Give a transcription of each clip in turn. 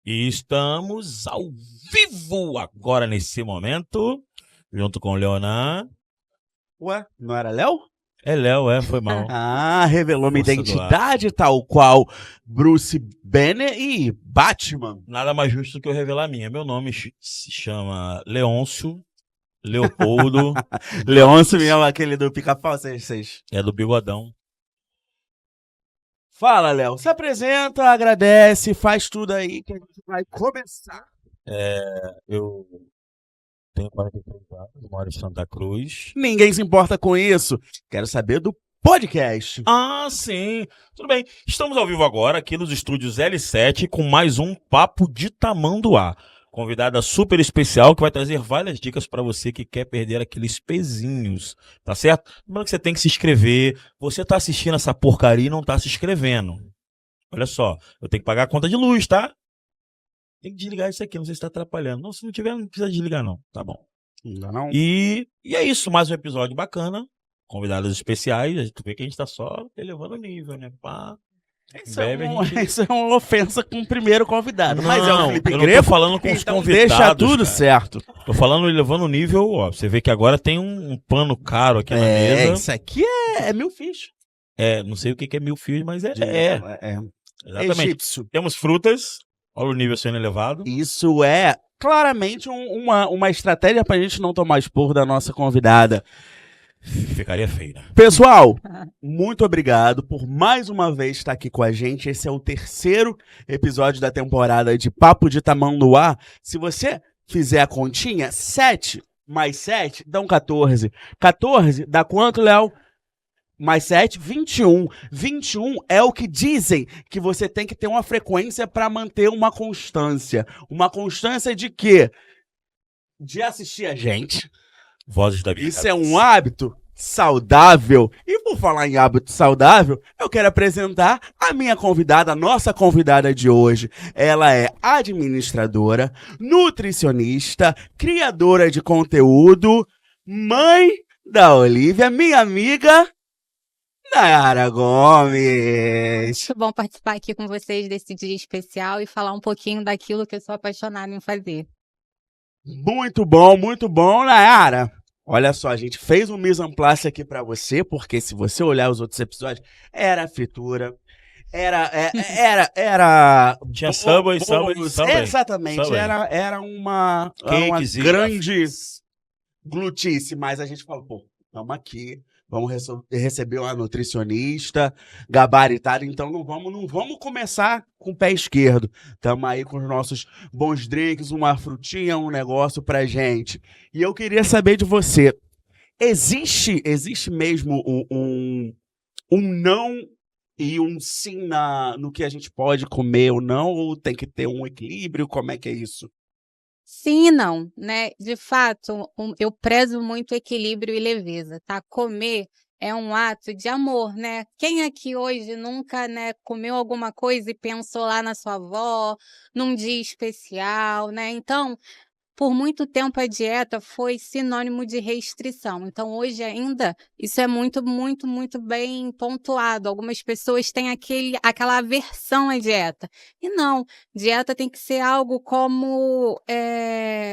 E estamos ao vivo agora nesse momento, junto com o Leonan. Ué, não era Léo? É Léo, foi mal. Ah, revelou minha Força do identidade, tal qual Bruce Banner e Batman. Nada mais justo do que eu revelar a minha. Meu nome se chama Leôncio Leopoldo. Leôncio mesmo, aquele do Pica-Pau 66. É do Bigodão. Fala, Léo. Se apresenta, agradece, faz tudo aí que a gente vai começar. Eu tenho 43 anos, moro em Santa Cruz. Ninguém se importa com isso. Quero saber do podcast. Ah, sim. Tudo bem. Estamos ao vivo agora aqui nos estúdios L7 com mais um Papo de Tamanduá. Convidada super especial que vai trazer várias dicas para você que quer perder aqueles pezinhos, tá certo? Lembrando que você tem que se inscrever. Você tá assistindo essa porcaria e não tá se inscrevendo. Olha só, eu tenho que pagar a conta de luz, tá? Tem que desligar isso aqui, não sei se tá atrapalhando. Não, se não tiver, não precisa desligar não, tá bom. Não. E é isso, mais um episódio bacana. Convidados especiais, a gente vê que a gente tá só elevando o nível, né? Pá. Isso é uma ofensa com o primeiro convidado. Não, mas é o Felipe eu Greco, não tô falando com os então convidados. deixa tudo cara. certo. Tô falando elevando o nível, ó. Você vê que agora tem um pano caro aqui na mesa. Isso aqui é mil fios. Não sei o que é mil fios, mas é. Exatamente. Egípcio. Temos frutas, olha o nível sendo elevado. Isso é claramente uma estratégia pra gente não tomar esporro da nossa convidada. Ficaria feio, né? Pessoal, muito obrigado por mais uma vez estar aqui com a gente. Esse é o terceiro episódio da temporada de Papo de Tamanduá. Se você fizer a continha, 7 mais 7 dão 14. 14 dá quanto, Léo? Mais 7, 21. 21 é o que dizem que você tem que ter uma frequência para manter uma constância. Uma constância de quê? De assistir a gente. Vozes da vida. Isso é um hábito saudável. E por falar em hábito saudável, eu quero apresentar a minha convidada, a nossa convidada de hoje. Ela é administradora, nutricionista, criadora de conteúdo, mãe da Olivia, minha amiga Nayara Gomes. Muito bom participar aqui com vocês desse dia especial e falar um pouquinho daquilo que eu sou apaixonada em fazer. Muito bom, Nayara. Olha só, a gente fez um mise en place aqui pra você, porque se você olhar os outros episódios, era fritura, era Tinha Subway. Exatamente, Subway. era uma grande glutice, mas a gente falou, pô, estamos aqui, vamos receber uma nutricionista gabaritada, então não vamos começar com o pé esquerdo. Estamos aí com os nossos bons drinks, uma frutinha, um negócio pra gente. E eu queria saber de você, existe mesmo um não e um sim no que a gente pode comer ou não, ou tem que ter um equilíbrio? Como é que é isso? Sim e não, né? De fato, eu prezo muito equilíbrio e leveza, tá? Comer é um ato de amor, né? Quem aqui hoje nunca, né, comeu alguma coisa e pensou lá na sua avó, num dia especial, né? Então, por muito tempo a dieta foi sinônimo de restrição. Então, hoje ainda, isso é muito, muito, muito bem pontuado. Algumas pessoas têm aquela aversão à dieta. E não, dieta tem que ser algo como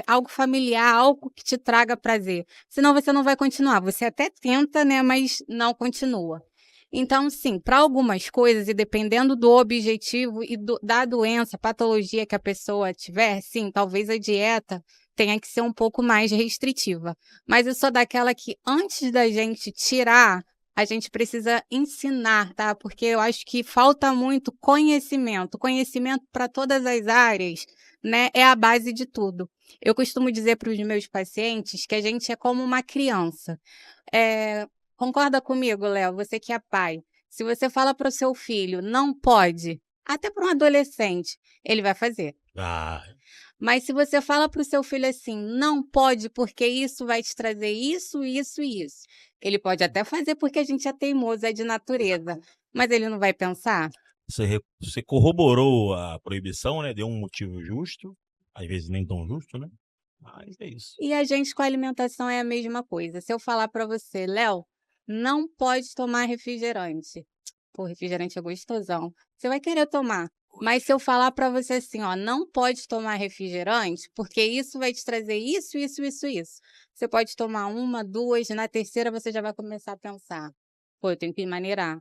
algo familiar, algo que te traga prazer. Senão você não vai continuar. Você até tenta, né, mas não continua. Então, sim, para algumas coisas, e dependendo do objetivo e da doença, patologia que a pessoa tiver, sim, talvez a dieta tenha que ser um pouco mais restritiva. Mas eu sou daquela que, antes da gente tirar, a gente precisa ensinar, tá? Porque eu acho que falta muito conhecimento. Conhecimento para todas as áreas, né? É a base de tudo. Eu costumo dizer para os meus pacientes que a gente é como uma criança. Concorda comigo, Léo? Você que é pai. Se você fala para o seu filho, não pode, até para um adolescente, ele vai fazer. Mas se você fala para o seu filho assim, não pode porque isso vai te trazer isso, isso e isso. Ele pode até fazer porque a gente é teimoso, é de natureza. Mas ele não vai pensar? Você corroborou a proibição, né? Deu um motivo justo. Às vezes nem tão justo, né? Mas é isso. E a gente com a alimentação é a mesma coisa. Se eu falar para você, Léo, não pode tomar refrigerante. Pô, refrigerante é gostosão. Você vai querer tomar. Mas se eu falar para você assim, ó, não pode tomar refrigerante, porque isso vai te trazer isso, isso, isso, isso. Você pode tomar uma, duas, na terceira você já vai começar a pensar, pô, eu tenho que maneirar,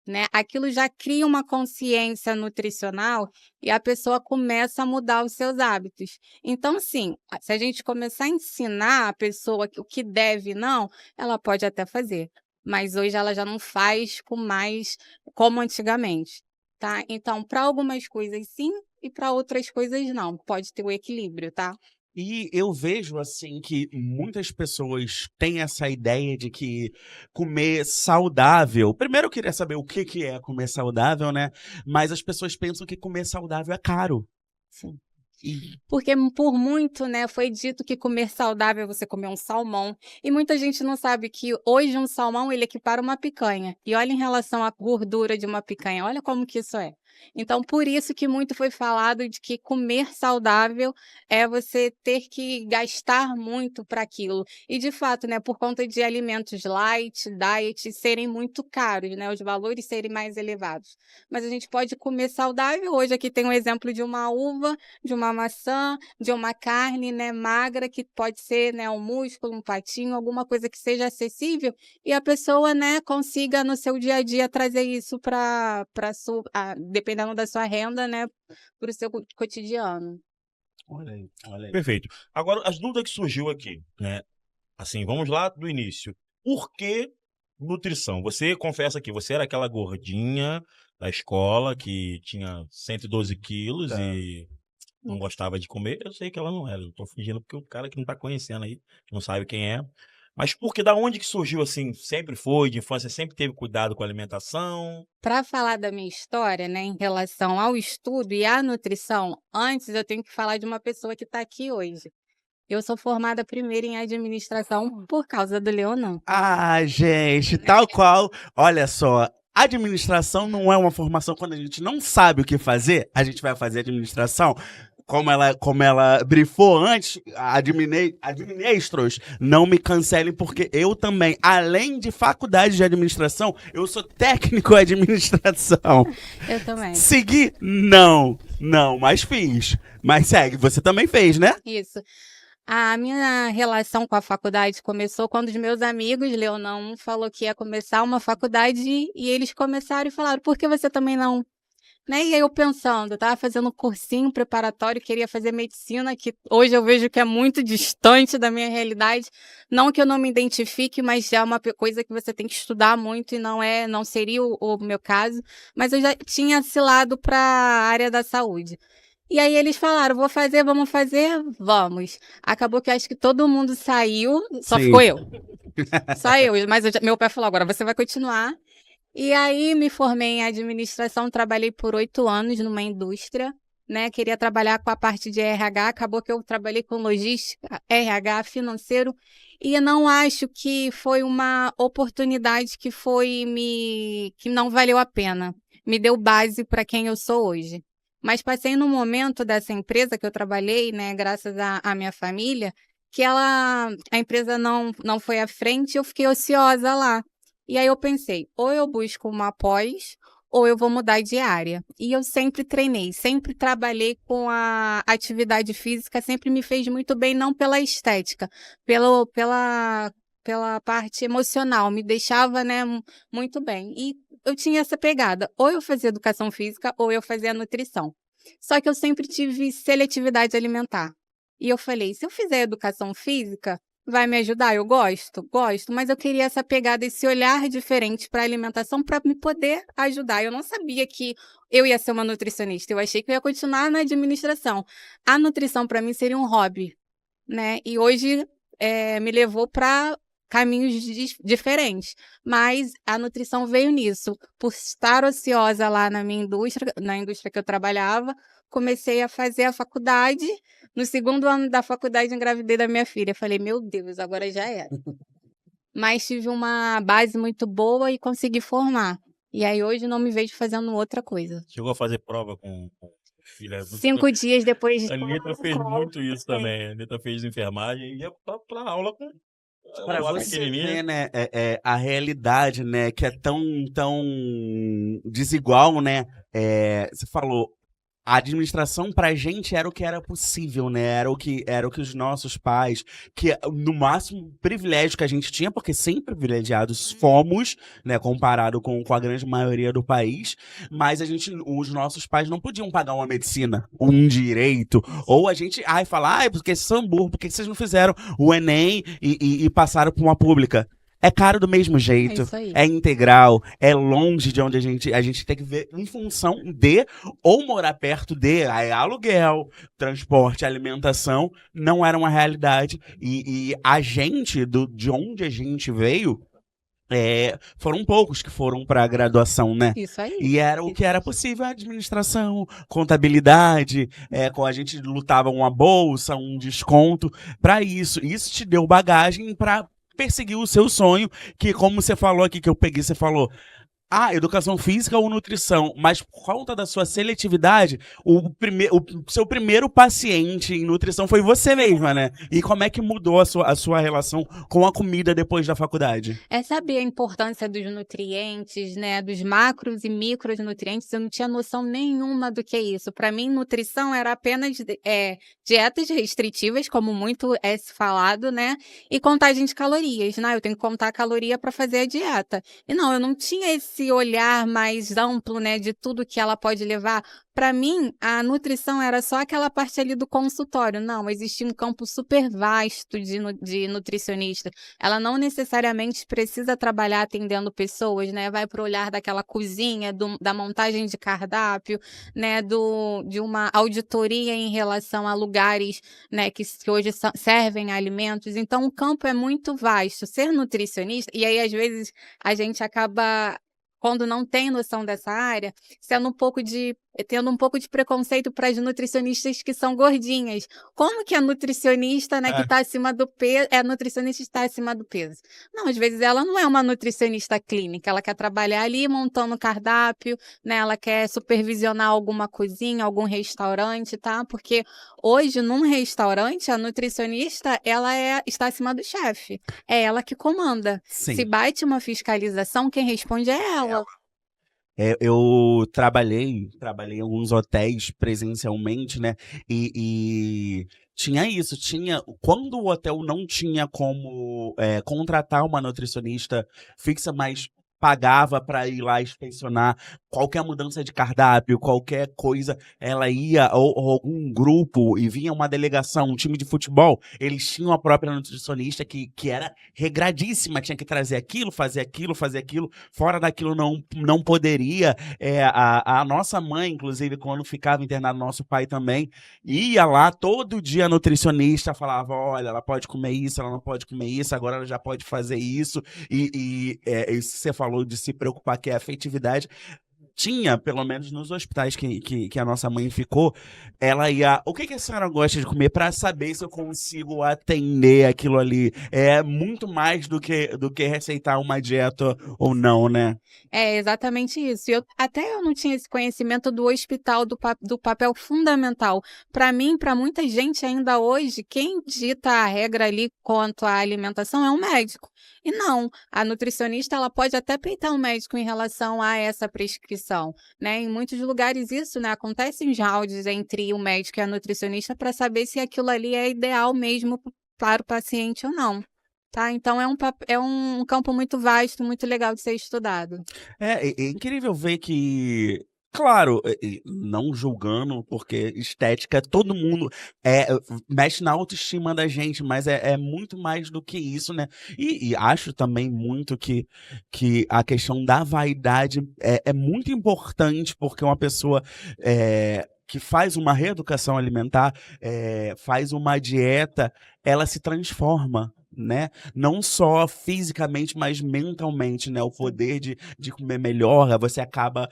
né? Aquilo já cria uma consciência nutricional e a pessoa começa a mudar os seus hábitos. Então, assim, se a gente começar a ensinar a pessoa o que deve e não, ela pode até fazer. Mas hoje ela já não faz com mais como antigamente, tá? Então, para algumas coisas sim e para outras coisas não. Pode ter o equilíbrio, tá? E eu vejo, assim, que muitas pessoas têm essa ideia de que comer saudável. Primeiro eu queria saber o que que é comer saudável, né? Mas as pessoas pensam que comer saudável é caro. Sim. E Porque por muito, né, foi dito que comer saudável é você comer um salmão. E muita gente não sabe que hoje um salmão ele equipara uma picanha. E olha em relação à gordura de uma picanha, olha como que isso é. Então, por isso que muito foi falado de que comer saudável é você ter que gastar muito para aquilo. E de fato, né, por conta de alimentos light, diet serem muito caros, né, os valores serem mais elevados. Mas a gente pode comer saudável. Hoje aqui tem um exemplo de uma uva, de uma maçã, de uma carne, né, magra, que pode ser, né, um músculo, um patinho, alguma coisa que seja acessível e a pessoa, né, consiga no seu dia a dia trazer isso para dependendo da sua renda, né, para o seu cotidiano. olha aí, olha aí. Perfeito. Agora, as dúvidas que surgiu aqui, né? Assim, vamos lá do início. Por que nutrição? Você confessa que você era aquela gordinha da escola que tinha 112 quilos Tá. e não gostava de comer. Eu sei que ela não era. Eu tô fingindo porque o cara que não tá conhecendo aí, que não sabe quem é. Mas por que, da onde que surgiu assim? Sempre foi, de infância, sempre teve cuidado com a alimentação? Para falar da minha história, né, em relação ao estudo e à nutrição, antes eu tenho que falar de uma pessoa que está aqui hoje. Eu sou formada primeiro em administração por causa do Leonan. Ah, gente, tal qual. Olha só, administração não é uma formação quando a gente não sabe o que fazer, a gente vai fazer administração. Como ela brifou antes, administros, não me cancelem, porque eu também, além de faculdade de administração, eu sou técnico em administração. Eu também. Segui? Não, mas fiz. Mas segue, você também fez, né? Isso. A minha relação com a faculdade começou quando os meus amigos, Leonan, falou que ia começar uma faculdade e eles começaram e falaram, por que você também não? Né? E aí eu pensando, eu estava fazendo um cursinho preparatório, queria fazer medicina, que hoje eu vejo que é muito distante da minha realidade. Não que eu não me identifique, mas é uma coisa que você tem que estudar muito e não seria o meu caso. Mas eu já tinha esse lado para a área da saúde. E aí eles falaram, vamos fazer, vamos. Acabou que acho que todo mundo saiu, só Sim. ficou eu. Só eu, mas meu pai falou, agora você vai continuar. E aí me formei em administração, trabalhei por 8 anos numa indústria, né? Queria trabalhar com a parte de RH, acabou que eu trabalhei com logística, RH, financeiro, e não acho que foi uma oportunidade que não valeu a pena. Me deu base para quem eu sou hoje. Mas passei no momento dessa empresa que eu trabalhei, né, graças à minha família, que a empresa não foi à frente, eu fiquei ociosa lá. E aí eu pensei, ou eu busco uma pós, ou eu vou mudar de área. E eu sempre treinei, sempre trabalhei com a atividade física, sempre me fez muito bem, não pela estética, pela parte emocional, me deixava, né, muito bem. E eu tinha essa pegada, ou eu fazia educação física, ou eu fazia nutrição. Só que eu sempre tive seletividade alimentar. E eu falei, se eu fizer educação física, vai me ajudar? Eu gosto, mas eu queria essa pegada, esse olhar diferente para a alimentação para me poder ajudar. Eu não sabia que eu ia ser uma nutricionista, eu achei que eu ia continuar na administração. A nutrição para mim seria um hobby, né? E hoje me levou para caminhos diferentes, mas a nutrição veio nisso. Por estar ociosa lá na indústria que eu trabalhava, comecei a fazer a faculdade. No segundo ano da faculdade, engravidei da minha filha. Falei, meu Deus, agora já era. Mas tive uma base muito boa e consegui formar. E aí hoje não me vejo fazendo outra coisa. Chegou a fazer prova com filha? 5 dias depois de... A Anitta fez muito isso também. A Anitta fez enfermagem e ia pra aula com Pra lá você pequenininha. ver, né, a realidade, né, que é tão desigual, né? Você falou, a administração pra gente era o que era possível, né? Era o que os nossos pais, que no máximo privilégio que a gente tinha, porque sempre privilegiados fomos, né, comparado com a grande maioria do país, mas os nossos pais não podiam pagar uma medicina, um direito, ou a gente, falar, porque vocês são burros, por que vocês não fizeram o Enem e passaram por uma pública? É caro do mesmo É jeito, isso aí. é integral, é longe de onde a gente tem que ver em função de ou morar perto de aluguel, transporte, alimentação, não era uma realidade. E a gente, de onde a gente veio, foram poucos que foram para a graduação, né? Isso aí. E era o que era possível, a administração, contabilidade, com a gente lutava uma bolsa, um desconto para isso. Isso te deu bagagem para perseguir o seu sonho, que como você falou aqui, que eu peguei, você falou, educação física ou nutrição, mas por conta da sua seletividade, o seu primeiro paciente em nutrição foi você mesma, né? E como é que mudou a sua relação com a comida depois da faculdade? É saber a importância dos nutrientes, né, dos macros e micros nutrientes. Eu não tinha noção nenhuma do que é isso. Para mim, nutrição era apenas dietas restritivas, como muito é se falado, né, e contagem de calorias, né? Eu tenho que contar a caloria para fazer a dieta. E não, eu não tinha esse olhar mais amplo, né, de tudo que ela pode levar. Para mim, a nutrição era só aquela parte ali do consultório. Não, existia um campo super vasto de nutricionista. Ela não necessariamente precisa trabalhar atendendo pessoas, né? Vai para o olhar daquela cozinha, da montagem de cardápio, né? De uma auditoria em relação a lugares, né, que hoje servem alimentos. Então, o campo é muito vasto. Ser nutricionista, e aí às vezes a gente acaba, quando não tem noção dessa área, tendo um pouco de preconceito para as nutricionistas que são gordinhas. Como que a nutricionista, né, que está acima do peso, a nutricionista está acima do peso? Não, às vezes ela não é uma nutricionista clínica, ela quer trabalhar ali montando cardápio, né, ela quer supervisionar alguma cozinha, algum restaurante, tá? Porque hoje, num restaurante, a nutricionista, ela está acima do chefe. É ela que comanda. Sim. Se bate uma fiscalização, quem responde é ela. Eu trabalhei em alguns hotéis presencialmente, né? E tinha isso, quando o hotel não tinha como contratar uma nutricionista fixa, mas pagava para ir lá inspecionar qualquer mudança de cardápio, qualquer coisa, ela ia, ou algum grupo, e vinha uma delegação, um time de futebol, eles tinham a própria nutricionista que era regradíssima, tinha que trazer aquilo, fazer aquilo, fora daquilo não poderia. A nossa mãe, inclusive, quando ficava internado, nosso pai também, ia lá todo dia a nutricionista, falava, olha, ela pode comer isso, ela não pode comer isso, agora ela já pode fazer isso, isso que você falou de se preocupar, que é a afetividade. Tinha, pelo menos nos hospitais que a nossa mãe ficou, ela ia, o que a senhora gosta de comer para saber se eu consigo atender aquilo ali. É muito mais do que receitar uma dieta ou não, né? É exatamente isso. Até eu não tinha esse conhecimento do hospital, do papel fundamental. Para mim, para muita gente ainda hoje, quem dita a regra ali quanto à alimentação é um médico. E não, a nutricionista ela pode até peitar o médico em relação a essa prescrição, né? Em muitos lugares isso, né, acontece em rounds entre o médico e a nutricionista para saber se aquilo ali é ideal mesmo para o paciente ou não. Tá? Então é um campo muito vasto, muito legal de ser estudado. É incrível ver que, claro, não julgando, porque estética, todo mundo mexe na autoestima da gente, mas é muito mais do que isso, né? E acho também muito que a questão da vaidade é muito importante, porque uma pessoa que faz uma reeducação alimentar, faz uma dieta, ela se transforma. Né? Não só fisicamente, mas mentalmente, né? O poder de comer melhor, você acaba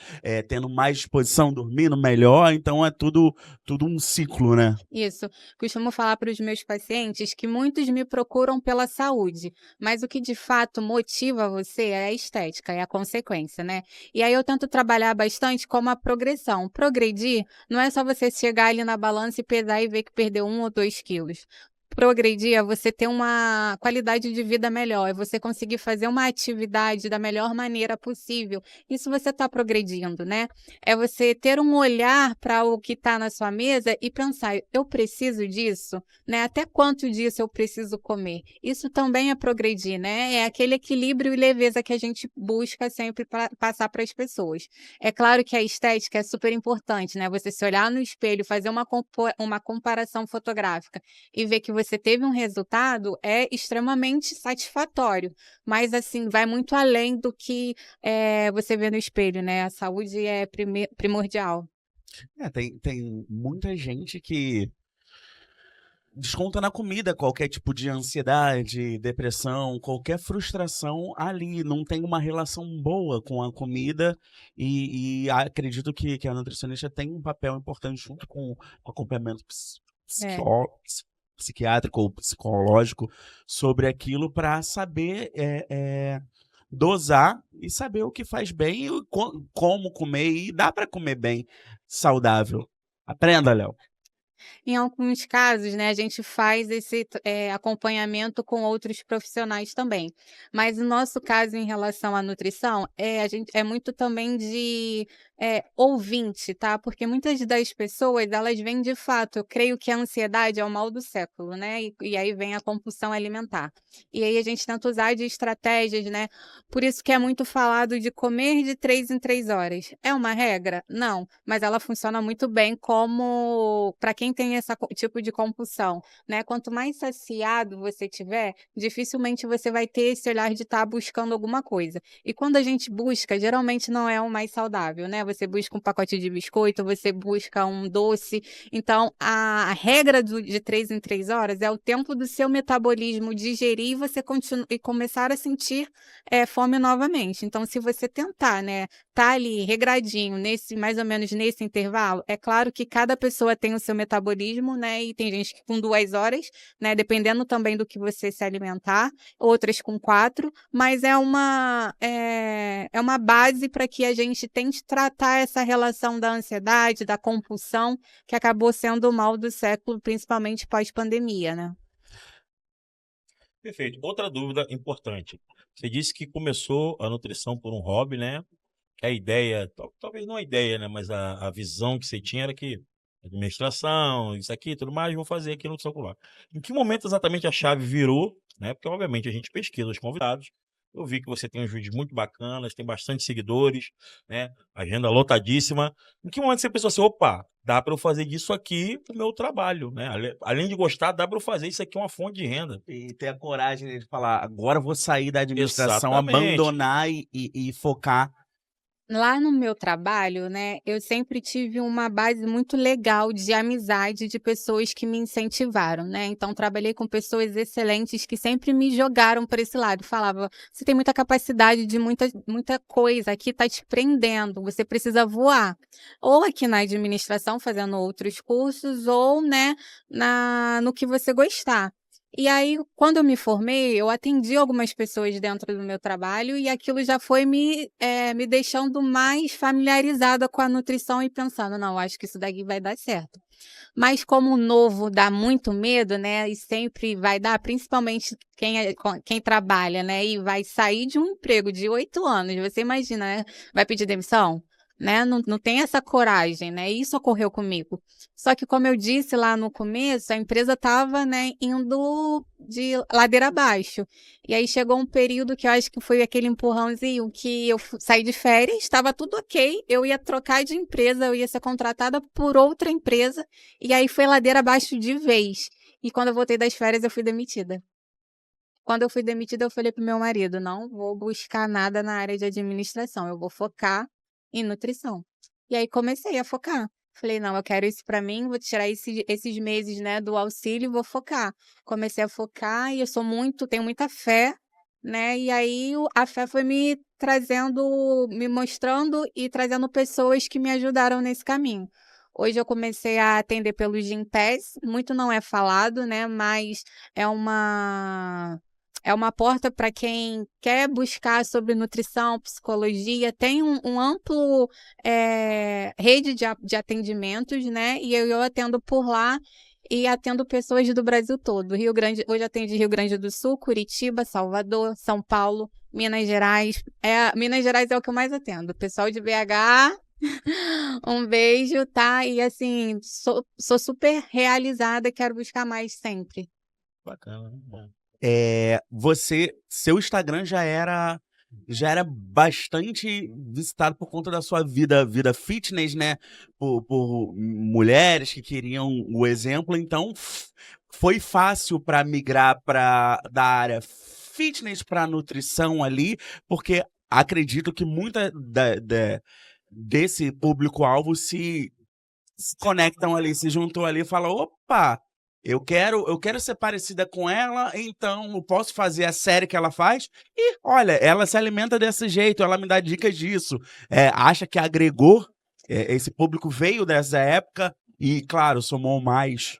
tendo mais disposição, dormindo melhor, então é tudo um ciclo, né? Isso. Costumo falar para os meus pacientes que muitos me procuram pela saúde, mas o que de fato motiva você é a estética, é a consequência, né? E aí eu tento trabalhar bastante como a progressão. Progredir não é só você chegar ali na balança e pesar e ver que perdeu 1 ou 2 quilos. progredir é você ter uma qualidade de vida melhor, é você conseguir fazer uma atividade da melhor maneira possível. Isso você está progredindo, né? É você ter um olhar para o que está na sua mesa e pensar: eu preciso disso, né? Até quanto disso eu preciso comer? Isso também é progredir, né? É aquele equilíbrio e leveza que a gente busca sempre para passar para as pessoas. É claro que a estética é super importante, né? Você se olhar no espelho, fazer uma comparação fotográfica e ver que você teve um resultado é extremamente satisfatório, mas assim, vai muito além do que você vê no espelho, né? A saúde é primordial. Tem muita gente que desconta na comida qualquer tipo de ansiedade, depressão, qualquer frustração ali. Não tem uma relação boa com a comida e acredito que a nutricionista tem um papel importante junto com o acompanhamento É. psiquiátrico ou psicológico sobre aquilo para saber dosar e saber o que faz bem e como comer. E dá para comer bem saudável. Aprenda, Léo. Em alguns casos, né, a gente faz esse acompanhamento com outros profissionais também. Mas o nosso caso em relação à nutrição, a gente é muito também de ouvinte, tá? Porque muitas das pessoas, elas vêm de fato, eu creio que a ansiedade é o mal do século, né? E aí vem a compulsão alimentar. E aí a gente tenta usar de estratégias, né? Por isso que é muito falado de comer de 3 em 3 horas. É uma regra? Não, mas ela funciona muito bem como para quem tem esse tipo de compulsão, né? Quanto mais saciado você tiver, dificilmente você vai ter esse olhar de estar buscando alguma coisa. E quando a gente busca, geralmente não é o mais saudável, né? Você busca um pacote de biscoito, você busca um doce. Então, a regra de 3 em 3 horas é o tempo do seu metabolismo digerir e você e começar a sentir fome novamente. Então, se você tentar, né, tá ali regradinho, mais ou menos nesse intervalo, é claro que cada pessoa tem o seu metabolismo, né, e tem gente que com 2 horas, né, dependendo também do que você se alimentar, outras com 4, mas é uma base para que a gente tente tratar essa relação da ansiedade, da compulsão, que acabou sendo o mal do século, principalmente pós-pandemia, né? Perfeito. Outra dúvida importante. Você disse que começou a nutrição por um hobby, né? Que a ideia, talvez não a ideia, né? Mas a visão que você tinha era que administração, isso aqui, tudo mais, vou fazer aqui no celular. Em que momento exatamente a chave virou, né? Porque, obviamente, a gente pesquisa os convidados. Eu vi que você tem uns vídeos muito bacanas, tem bastante seguidores, né? Agenda lotadíssima. Em que momento você pensou assim, opa, dá para eu fazer disso aqui o meu trabalho, né? Além de gostar, dá para eu fazer isso aqui uma fonte de renda. E ter a coragem de falar, agora eu vou sair da administração, Exatamente. abandonar e focar. Lá no meu trabalho, né, eu sempre tive uma base muito legal de amizade de pessoas que me incentivaram, né? Então, trabalhei com pessoas excelentes que sempre me jogaram para esse lado. Falava, você tem muita capacidade de muita coisa, aqui tá te prendendo, você precisa voar. Ou aqui na administração, fazendo outros cursos, ou, né, no que você gostar. E aí, quando eu me formei, eu atendi algumas pessoas dentro do meu trabalho e aquilo já foi me deixando mais familiarizada com a nutrição e pensando, não, acho que isso daqui vai dar certo. Mas como o novo dá muito medo, né, e sempre vai dar, principalmente quem trabalha, né, e vai sair de um emprego de 8 anos, você imagina, né, vai pedir demissão? Né? Não tem essa coragem, né? Isso ocorreu comigo. Só que, como eu disse lá no começo, a empresa estava, né, indo de ladeira abaixo. E aí chegou um período que eu acho que foi aquele empurrãozinho que eu saí de férias, estava tudo ok, eu ia trocar de empresa, eu ia ser contratada por outra empresa, e aí foi ladeira abaixo de vez. E quando eu voltei das férias, eu fui demitida. Quando eu fui demitida, eu falei pro meu marido, não vou buscar nada na área de administração, eu vou focar em nutrição. E aí comecei a focar. Falei, não, eu quero isso para mim, vou tirar esses meses, né, do auxílio e vou focar. Comecei a focar e eu tenho muita fé, né? E aí a fé foi me trazendo, me mostrando e trazendo pessoas que me ajudaram nesse caminho. Hoje eu comecei a atender pelo Gympass, muito não é falado, né? Mas é é uma porta para quem quer buscar sobre nutrição, psicologia, tem um amplo rede de atendimentos, né? E eu atendo por lá e atendo pessoas do Brasil todo. Rio Grande, hoje atendo Rio Grande do Sul, Curitiba, Salvador, São Paulo, Minas Gerais. Minas Gerais é o que eu mais atendo. Pessoal de BH, um beijo, tá? E assim, sou super realizada, quero buscar mais sempre. Bacana, né? Bom. Seu Instagram já era bastante visitado por conta da sua vida fitness, né? Por mulheres que queriam o exemplo, então foi fácil para migrar da área fitness para nutrição ali, porque acredito que muita desse público-alvo se conectam ali, se juntou ali e falam, opa, eu quero ser parecida com ela, então eu posso fazer a série que ela faz e, olha, ela se alimenta desse jeito, ela me dá dicas disso. Acha que agregou, esse público veio dessa época e, claro, somou mais.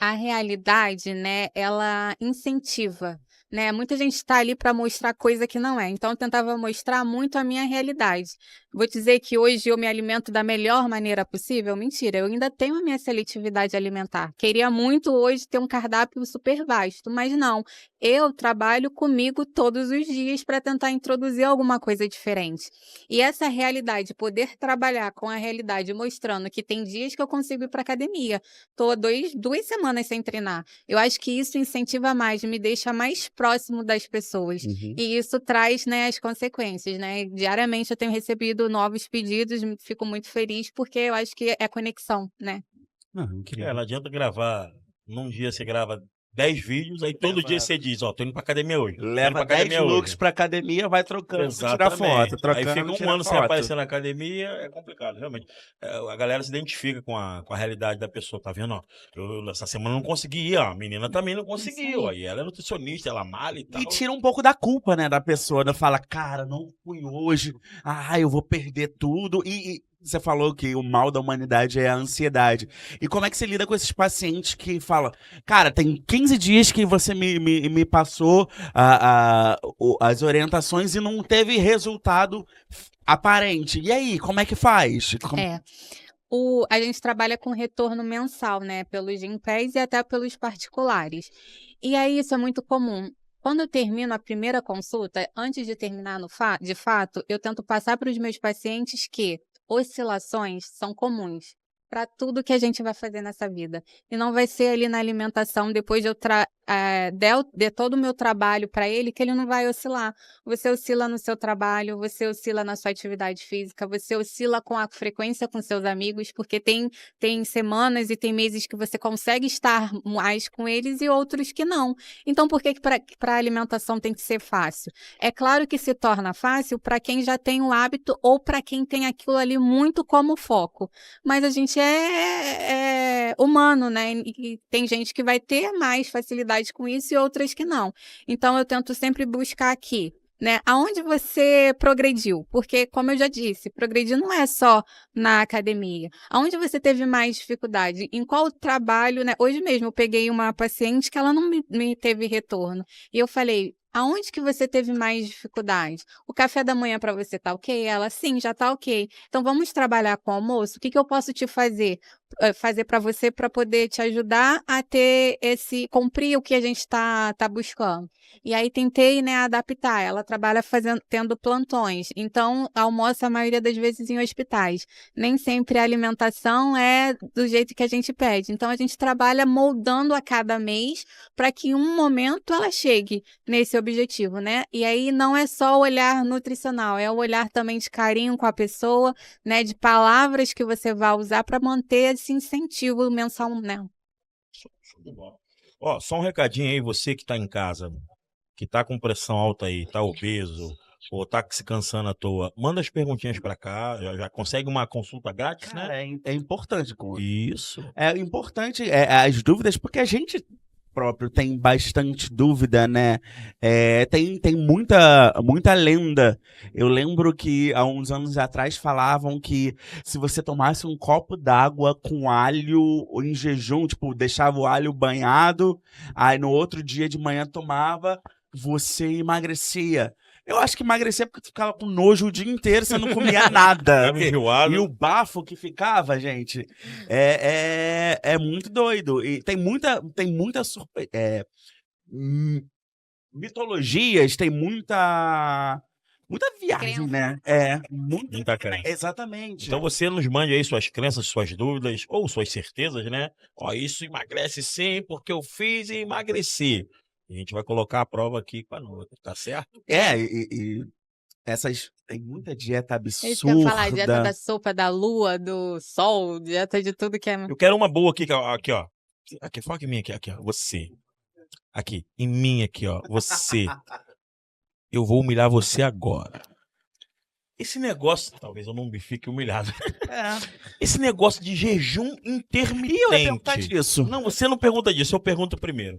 A realidade, né, ela incentiva, né? Muita gente está ali para mostrar coisa que não é. Então, eu tentava mostrar muito a minha realidade. Vou dizer que hoje eu me alimento da melhor maneira possível? Mentira, eu ainda tenho a minha seletividade alimentar. Queria muito hoje ter um cardápio super vasto, mas não. Eu trabalho comigo todos os dias para tentar introduzir alguma coisa diferente. E essa realidade, poder trabalhar com a realidade, mostrando que tem dias que eu consigo ir para academia. Estou 2 semanas sem treinar. Eu acho que isso incentiva mais, me deixa mais próximo das pessoas. Uhum. E isso traz, né, as consequências, né? Diariamente eu tenho recebido novos pedidos, fico muito feliz, porque eu acho que é conexão, né? Não adianta gravar, num dia você grava 10 vídeos, aí todo dia você diz, ó, tô indo pra academia hoje. Leva 10 looks pra academia, vai trocando, tira Exatamente. foto. Aí fica um ano sem aparecer na academia, é complicado, realmente. A galera se identifica com a realidade da pessoa, tá vendo? Ó, eu essa semana não consegui ir, ó, a menina também não conseguiu, aí ela é nutricionista, ela malha e tal. E tira um pouco da culpa, né, da pessoa, né? Fala, cara, não fui hoje, eu vou perder tudo. E você falou que o mal da humanidade é a ansiedade. E como é que você lida com esses pacientes que falam, cara, tem 15 dias que você me passou as orientações e não teve resultado aparente. E aí, como é que faz? A gente trabalha com retorno mensal, né? Pelos Gympass e até pelos particulares. E aí isso é muito comum. Quando eu termino a primeira consulta, antes de terminar de fato, eu tento passar para os meus pacientes que oscilações são comuns para tudo que a gente vai fazer nessa vida. E não vai ser ali na alimentação, depois de eu der todo o meu trabalho para ele, que ele não vai oscilar. Você oscila no seu trabalho, você oscila na sua atividade física, você oscila com a frequência com seus amigos, porque tem semanas e tem meses que você consegue estar mais com eles e outros que não. Então, por que para a alimentação tem que ser fácil? É claro que se torna fácil para quem já tem o hábito ou para quem tem aquilo ali muito como foco. Mas a gente é humano, né? E tem gente que vai ter mais facilidade com isso e outras que não. Então, eu tento sempre buscar aqui, né? Aonde você progrediu? Porque, como eu já disse, progredir não é só na academia. Aonde você teve mais dificuldade? Em qual trabalho, né? Hoje mesmo eu peguei uma paciente que ela não me teve retorno. E eu falei, aonde que você teve mais dificuldade? O café da manhã para você tá ok? Ela, sim, já tá ok. Então, vamos trabalhar com o almoço? O que eu posso te fazer para você para poder te ajudar a ter cumprir o que a gente está buscando? E aí tentei, né, adaptar. Ela trabalha tendo plantões, então almoça a maioria das vezes em hospitais. Nem sempre a alimentação é do jeito que a gente pede. Então a gente trabalha moldando a cada mês para que em um momento ela chegue nesse objetivo, né? E aí não é só o olhar nutricional, é o olhar também de carinho com a pessoa, né? De palavras que você vai usar para manter esse incentivo mensal, né? Show de bola. Ó, só um recadinho aí, você que tá em casa, que tá com pressão alta aí, tá obeso, ou tá se cansando à toa, manda as perguntinhas pra cá, já consegue uma consulta grátis, cara, né? É importante. Isso. É importante as dúvidas, porque a gente próprio tem bastante dúvida, né? Tem muita lenda. Eu lembro que há uns anos atrás falavam que se você tomasse um copo d'água com alho em jejum, tipo, deixava o alho banhado, aí no outro dia de manhã tomava, você emagrecia. Eu acho que emagrecia porque tu ficava com nojo o dia inteiro, você não comia nada. E o bafo que ficava, gente, é muito doido. E tem muita mitologias, tem muita viagem, né? Muita crença. Exatamente. Então você nos mande aí suas crenças, suas dúvidas ou suas certezas, né? Ó, isso emagrece sim, porque eu fiz e emagreci. A gente vai colocar a prova aqui com a nota, tá certo? E essas... Tem muita dieta Isso que eu ia falar, dieta absurda. da sopa, da lua, do sol, dieta de tudo que é... Eu quero uma boa aqui, aqui, ó. Aqui, foca em mim aqui, ó. Você. Aqui, em mim aqui, ó. Você. Eu vou humilhar você agora. Esse negócio, talvez eu não me fique humilhado. Esse negócio de jejum intermitente. E eu ia perguntar disso. Não, você não pergunta disso, eu pergunto primeiro.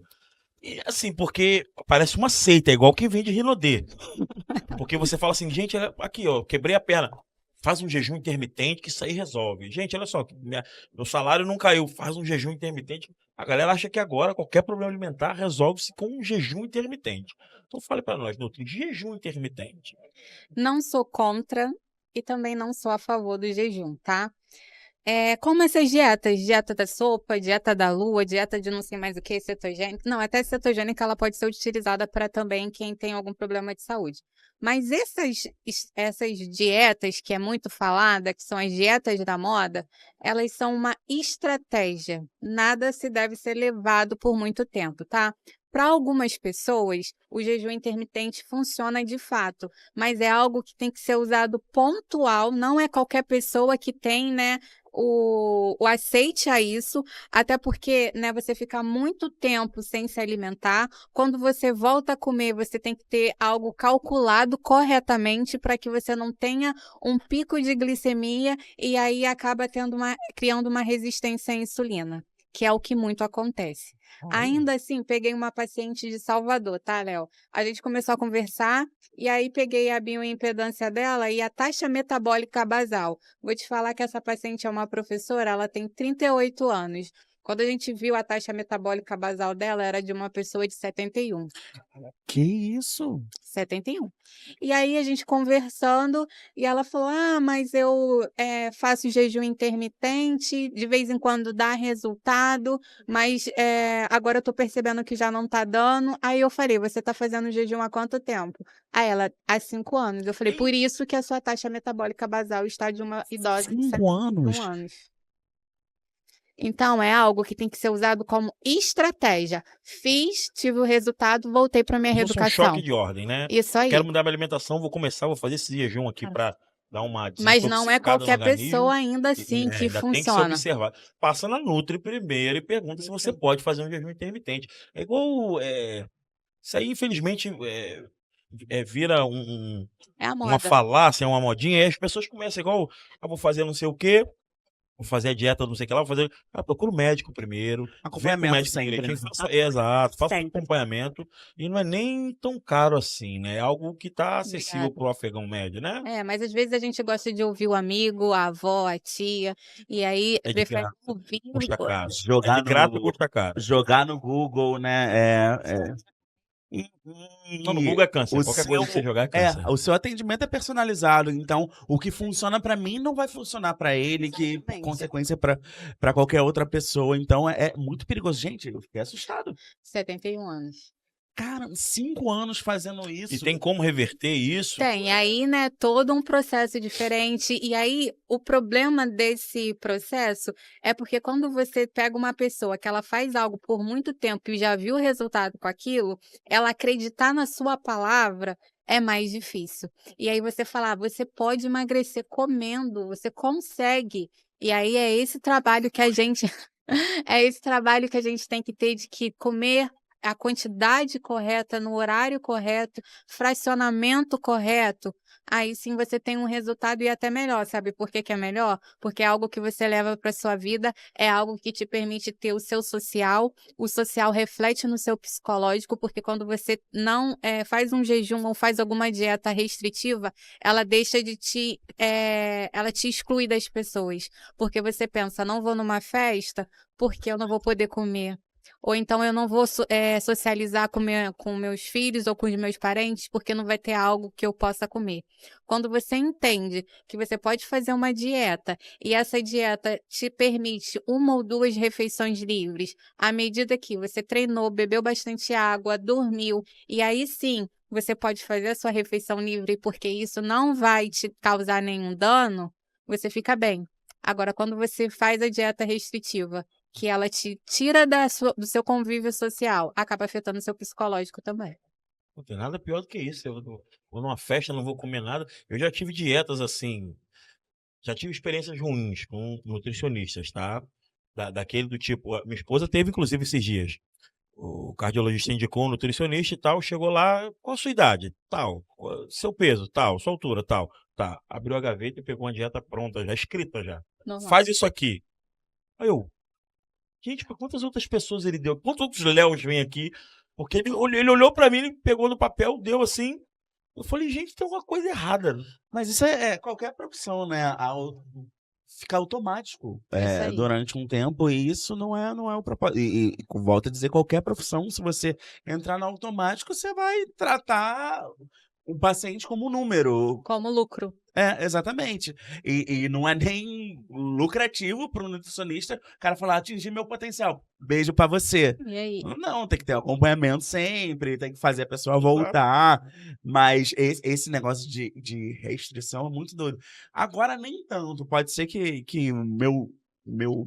E, assim, porque parece uma seita, é igual quem vende Rinodê. Porque você fala assim, gente, aqui, ó, quebrei a perna. Faz um jejum intermitente que isso aí resolve. Gente, olha só, meu salário não caiu, faz um jejum intermitente. A galera acha que agora qualquer problema alimentar resolve-se com um jejum intermitente. Então fale para nós, Nutri, jejum intermitente. Não sou contra e também não sou a favor do jejum, tá? Como essas dietas, dieta da sopa, dieta da lua, dieta de não sei mais o que, cetogênica. Não, até cetogênica ela pode ser utilizada para também quem tem algum problema de saúde. Mas essas dietas que é muito falada, que são as dietas da moda, elas são uma estratégia. Nada se deve ser levado por muito tempo, tá? Para algumas pessoas, o jejum intermitente funciona de fato, mas é algo que tem que ser usado pontual, não é qualquer pessoa que tem, né, o aceite a isso, até porque, né, você fica muito tempo sem se alimentar. Quando você volta a comer, você tem que ter algo calculado corretamente para que você não tenha um pico de glicemia e aí acaba criando uma resistência à insulina, que é o que muito acontece. Ainda assim, peguei uma paciente de Salvador, tá, Léo? A gente começou a conversar e aí peguei a bioimpedância dela e a taxa metabólica basal. Vou te falar que essa paciente é uma professora, ela tem 38 anos. Quando a gente viu a taxa metabólica basal dela, era de uma pessoa de 71. Que isso? 71. E aí a gente conversando e ela falou, mas eu faço jejum intermitente, de vez em quando dá resultado, mas agora eu tô percebendo que já não tá dando. Aí eu falei, você tá fazendo jejum há quanto tempo? Aí ela, há 5 anos. Eu falei, por isso que a sua taxa metabólica basal está de uma idosa de 5 anos? 71 anos. Então, é algo que tem que ser usado como estratégia. Fiz, tive o resultado, voltei para minha Como se fosse reeducação. um choque de ordem, né? Isso aí. Quero mudar minha alimentação, vou fazer esse jejum aqui para dar uma Mas não é desintoxicada no qualquer organismo. pessoa ainda assim que Ainda tem que ser funciona. observado. Passa na Nutri primeiro e pergunta se você pode fazer um jejum intermitente. É igual... isso aí, infelizmente, vira É a uma moda. falácia, uma modinha, e aí as pessoas começam igual, vou fazer não sei o quê, vou fazer a dieta não sei o que lá, vou fazer... procura o médico primeiro. Acompanhamento Vê com o médico sempre. direitinho, exato, faça um Sempre. acompanhamento. E não é nem tão caro assim, né? É algo que está acessível Obrigada. para o afegão médio, né? Mas às vezes a gente gosta de ouvir o amigo, a avó, a tia, e aí É de prefere graça, ouvir custa caro. Jogar É de graça, no- custa caro. Jogar no Google, né? Não, no Google é câncer. o Qualquer seu- coisa que você jogar é câncer. o seu atendimento é personalizado, então o que funciona pra mim não vai funcionar pra ele, que por Exatamente. consequência pra qualquer outra pessoa. Então é muito perigoso. Gente, eu fiquei assustado. 71 anos. Cara, 5 anos fazendo isso. E tem como reverter isso? Tem, aí, né, todo um processo diferente. E aí, o problema desse processo é porque quando você pega uma pessoa que ela faz algo por muito tempo e já viu o resultado com aquilo, ela acreditar na sua palavra é mais difícil. E aí você fala, você pode emagrecer comendo, você consegue. E aí é esse trabalho que a gente tem que ter de que comer a quantidade correta, no horário correto, fracionamento correto, aí sim você tem um resultado e até melhor. Sabe por que que é melhor? Porque é algo que você leva para sua vida, é algo que te permite ter o social reflete no seu psicológico, porque quando você não faz um jejum ou faz alguma dieta restritiva, ela deixa de ela te exclui das pessoas, porque você pensa, não vou numa festa porque eu não vou poder comer. Ou então eu não vou socializar com meus filhos ou com os meus parentes porque não vai ter algo que eu possa comer. Quando você entende que você pode fazer uma dieta e essa dieta te permite 1 ou 2 refeições livres, à medida que você treinou, bebeu bastante água, dormiu, e aí sim você pode fazer a sua refeição livre porque isso não vai te causar nenhum dano, você fica bem. Agora, quando você faz a dieta restritiva, que ela te tira do seu convívio social, acaba afetando o seu psicológico também. Não tem nada pior do que isso. Eu vou numa festa, não vou comer nada. Eu já tive dietas assim, já tive experiências ruins com nutricionistas, tá? Daquele do tipo, minha esposa teve inclusive esses dias. O cardiologista indicou um nutricionista e tal, chegou lá, qual a sua idade? Tal, seu peso, tal, sua altura, tal. Tá, abriu a gaveta e pegou uma dieta pronta, já escrita já. Normal. Faz isso aqui. Aí eu, gente, pra quantas outras pessoas ele deu? Quantos outros Léos vêm aqui? Porque ele olhou pra mim, ele pegou no papel, deu assim. Eu falei, gente, tem alguma coisa errada. Mas isso é qualquer profissão, né? Fica automático Isso aí. durante um tempo, e isso não é o propósito. E volto a dizer, qualquer profissão, se você entrar no automático, você vai tratar o paciente como um número. Como lucro. Exatamente. E não é nem lucrativo para um nutricionista o cara falar, atingir meu potencial. Beijo para você. E aí? Não, tem que ter acompanhamento sempre, tem que fazer a pessoa voltar. Mas esse negócio de restrição é muito doido. Agora, nem tanto. Pode ser que o meu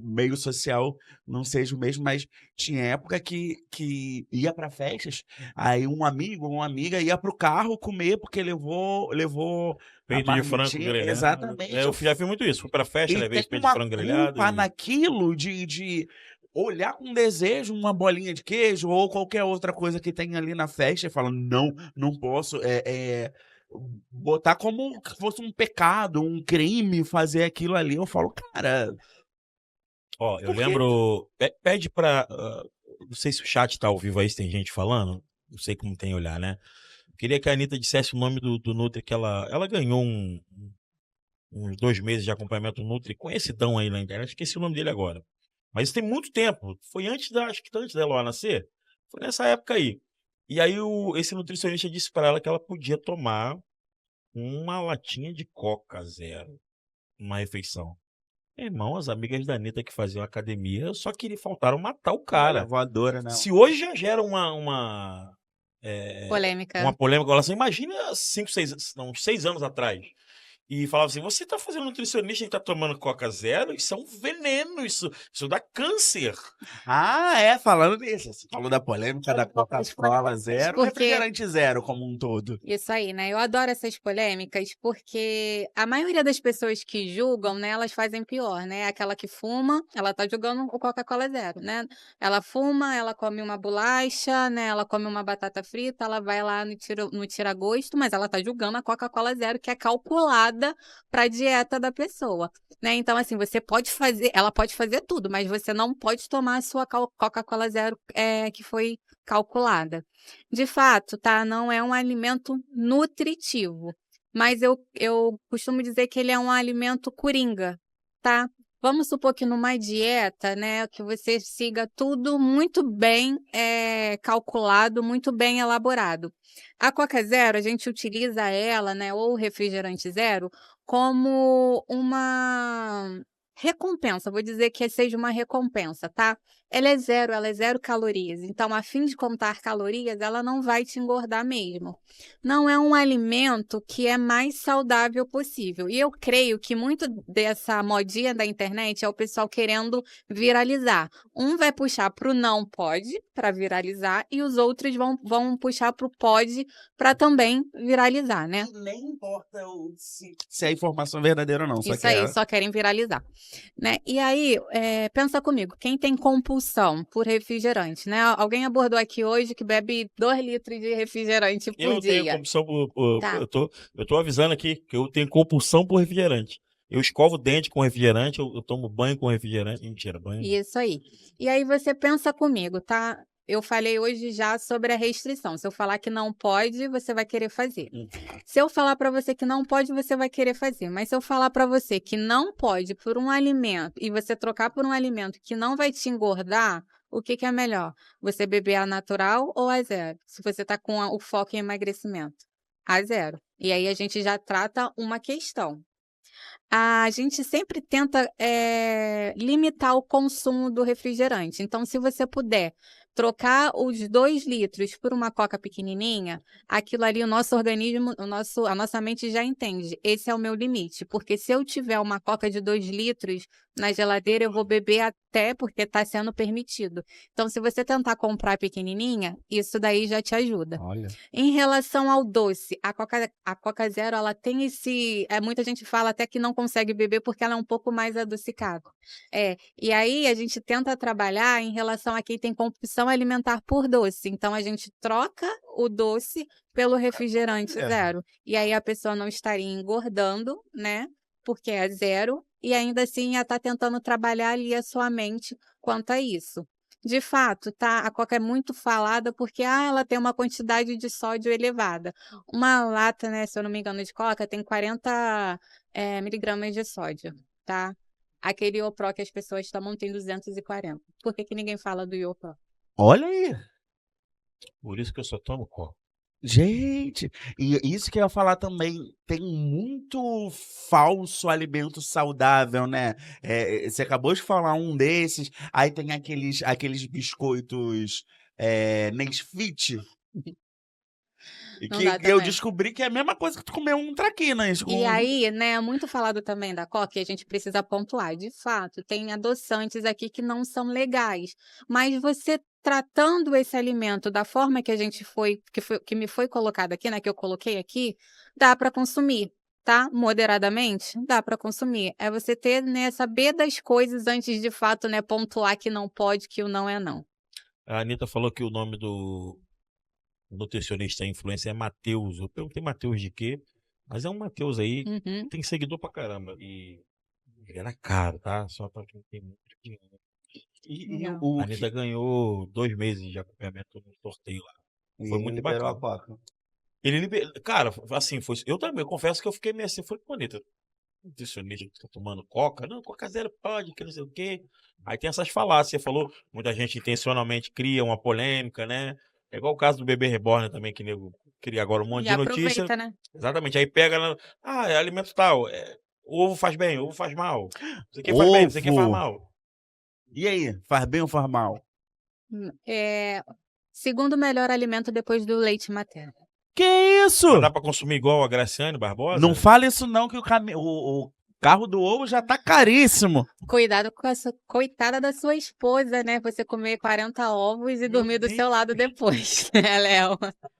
meio social não seja o mesmo, mas tinha época que ia para festas, aí um amigo ou uma amiga ia pro carro comer porque levou Peito de frango marmitinha. grelhado. Exatamente. Eu já fiz muito isso. Fui pra festa, E levei esse tem peito de frango grelhado. culpa naquilo de olhar com desejo uma bolinha de queijo ou qualquer outra coisa que tem ali na festa e falar, não posso, botar como se fosse um pecado, um crime fazer aquilo ali. Eu falo, cara, Ó, eu por quê? lembro. Pede pra. Não sei se o chat tá ao vivo aí, se tem gente falando. Não sei como tem olhar, né? Queria que a Anitta dissesse o nome do Nutri, que ela ganhou uns 2 meses de acompanhamento Nutri, conhecidão aí na internet, esqueci o nome dele agora. Mas isso tem muito tempo. Foi acho que antes dela nascer. Foi nessa época aí. E aí esse nutricionista disse pra ela que ela podia tomar uma latinha de Coca Zero numa refeição. Irmão, as amigas da Anitta que faziam academia só faltaram matar o cara. Voadora, né? Se hoje já gera uma Polêmica. polêmica, ela assim, imagina 6 anos atrás. E falava assim, você tá fazendo nutricionista e tá tomando Coca Zero? Isso é um veneno, isso dá câncer. Falando nisso. Você falou da polêmica da Coca-Cola Zero, Porque... refrigerante zero como um todo. Isso aí, né? Eu adoro essas polêmicas porque a maioria das pessoas que julgam, né, elas fazem pior, né? Aquela que fuma, ela tá julgando o Coca-Cola Zero, né? Ela fuma, ela come uma bolacha, né? Ela come uma batata frita, ela vai lá no tira-gosto, mas ela tá julgando a Coca-Cola Zero, que é calculada para a dieta da pessoa, né? Então, assim, ela pode fazer tudo, mas você não pode tomar a sua Coca-Cola Zero que foi calculada. De fato, tá? Não é um alimento nutritivo, mas eu costumo dizer que ele é um alimento coringa, tá? Vamos supor que numa dieta, né, que você siga tudo muito bem calculado, muito bem elaborado. A Coca Zero, a gente utiliza ela, né, ou o refrigerante zero, como uma recompensa. Vou dizer que seja uma recompensa, tá? Ela é zero calorias. Então, a fim de contar calorias, ela não vai te engordar mesmo. Não é um alimento que é mais saudável possível. E eu creio que muito dessa modinha da internet é o pessoal querendo viralizar. Um vai puxar para o não pode, para viralizar, e os outros vão puxar para o pode, para também viralizar, né? Nem importa se a informação é verdadeira ou não. Só querem viralizar. Né? E aí, pensa comigo, quem tem compulsão por refrigerante, né? Alguém abordou aqui hoje que bebe 2 litros de refrigerante por dia. Eu tenho compulsão Tá. eu tô avisando aqui que eu tenho compulsão por refrigerante. Eu escovo o dente com refrigerante, eu tomo banho com refrigerante. Mentira, banho. Isso aí. E aí você pensa comigo, tá? Eu falei hoje já sobre a restrição. Se eu falar que não pode, você vai querer fazer. Se eu falar para você que não pode, você vai querer fazer. Mas se eu falar para você que não pode por um alimento e você trocar por um alimento que não vai te engordar, o que que é melhor? Você beber a natural ou a zero? Se você está com o foco em emagrecimento, a zero. E aí a gente já trata uma questão. A gente sempre tenta, limitar o consumo do refrigerante. Então, se você puder trocar os 2 litros por uma coca pequenininha, aquilo ali o nosso organismo, a nossa mente já entende, esse é o meu limite, porque se eu tiver uma coca de 2 litros na geladeira, eu vou beber até porque está sendo permitido. Então, se você tentar comprar pequenininha, isso daí já te ajuda. Olha. Em relação ao doce, a Coca Zero, ela tem muita gente fala até que não consegue beber porque ela é um pouco mais adocicada. E aí a gente tenta trabalhar em relação a quem tem compulsão alimentar por doce. Então a gente troca o doce pelo refrigerante zero. E aí a pessoa não estaria engordando, né? Porque é zero, e ainda assim ia estar tentando trabalhar ali a sua mente quanto a isso. De fato, tá? A coca é muito falada porque ela tem uma quantidade de sódio elevada. Uma lata, né, se eu não me engano, de coca tem 40 miligramas de sódio, tá? Aquele Iopro que as pessoas tomam tem 240. Por que que ninguém fala do Iopro? Olha aí. Por isso que eu só tomo coca. Gente, e isso que eu ia falar também, tem muito falso alimento saudável, né? Você acabou de falar um desses, aí tem aqueles biscoitos Nesfit, e Não dá que eu também. descobri que é a mesma coisa que tu comer um traquinas. E aí, né, é muito falado também da coca, e a gente precisa pontuar. De fato, tem adoçantes aqui que não são legais, mas você tratando esse alimento da forma que que me foi colocado aqui, né, que eu coloquei aqui, dá para consumir, tá? Moderadamente, dá para consumir. É você ter, né, saber das coisas antes de fato, né, pontuar que não pode, que o não é não. A Anitta falou que o nome do nutricionista influencer é Matheus. Eu perguntei Matheus de quê, mas é um Matheus aí, Uhum. tem seguidor pra caramba. E ele era caro, tá? Só pra quem tem muito dinheiro. Legal. A Anitta ganhou 2 meses de acompanhamento no sorteio lá. Foi muito liberou a bacana. coca. Cara, assim, foi. Eu também confesso que eu fiquei meio assim, foi com Anitta. Nutricionista que tá tomando coca, não, coca zero pode, que não sei o quê. Aí tem essas falácias, você falou, muita gente intencionalmente cria uma polêmica, né? É igual o caso do bebê reborn também, que nego cria agora um monte Já de notícia. aproveita, né? Exatamente, aí pega, é alimento tal, o ovo faz bem, o ovo faz mal. Isso aqui faz bem, isso aqui faz Ovo. mal. E aí, faz bem ou faz mal? Segundo melhor alimento depois do leite materno. Que isso? Mas dá pra consumir igual a Graciane Barbosa? Não fala isso não, que o carro do ovo já tá caríssimo. Cuidado com essa coitada da sua esposa, né? Você comer 40 ovos e Meu dormir do Deus. seu lado depois, né, Léo?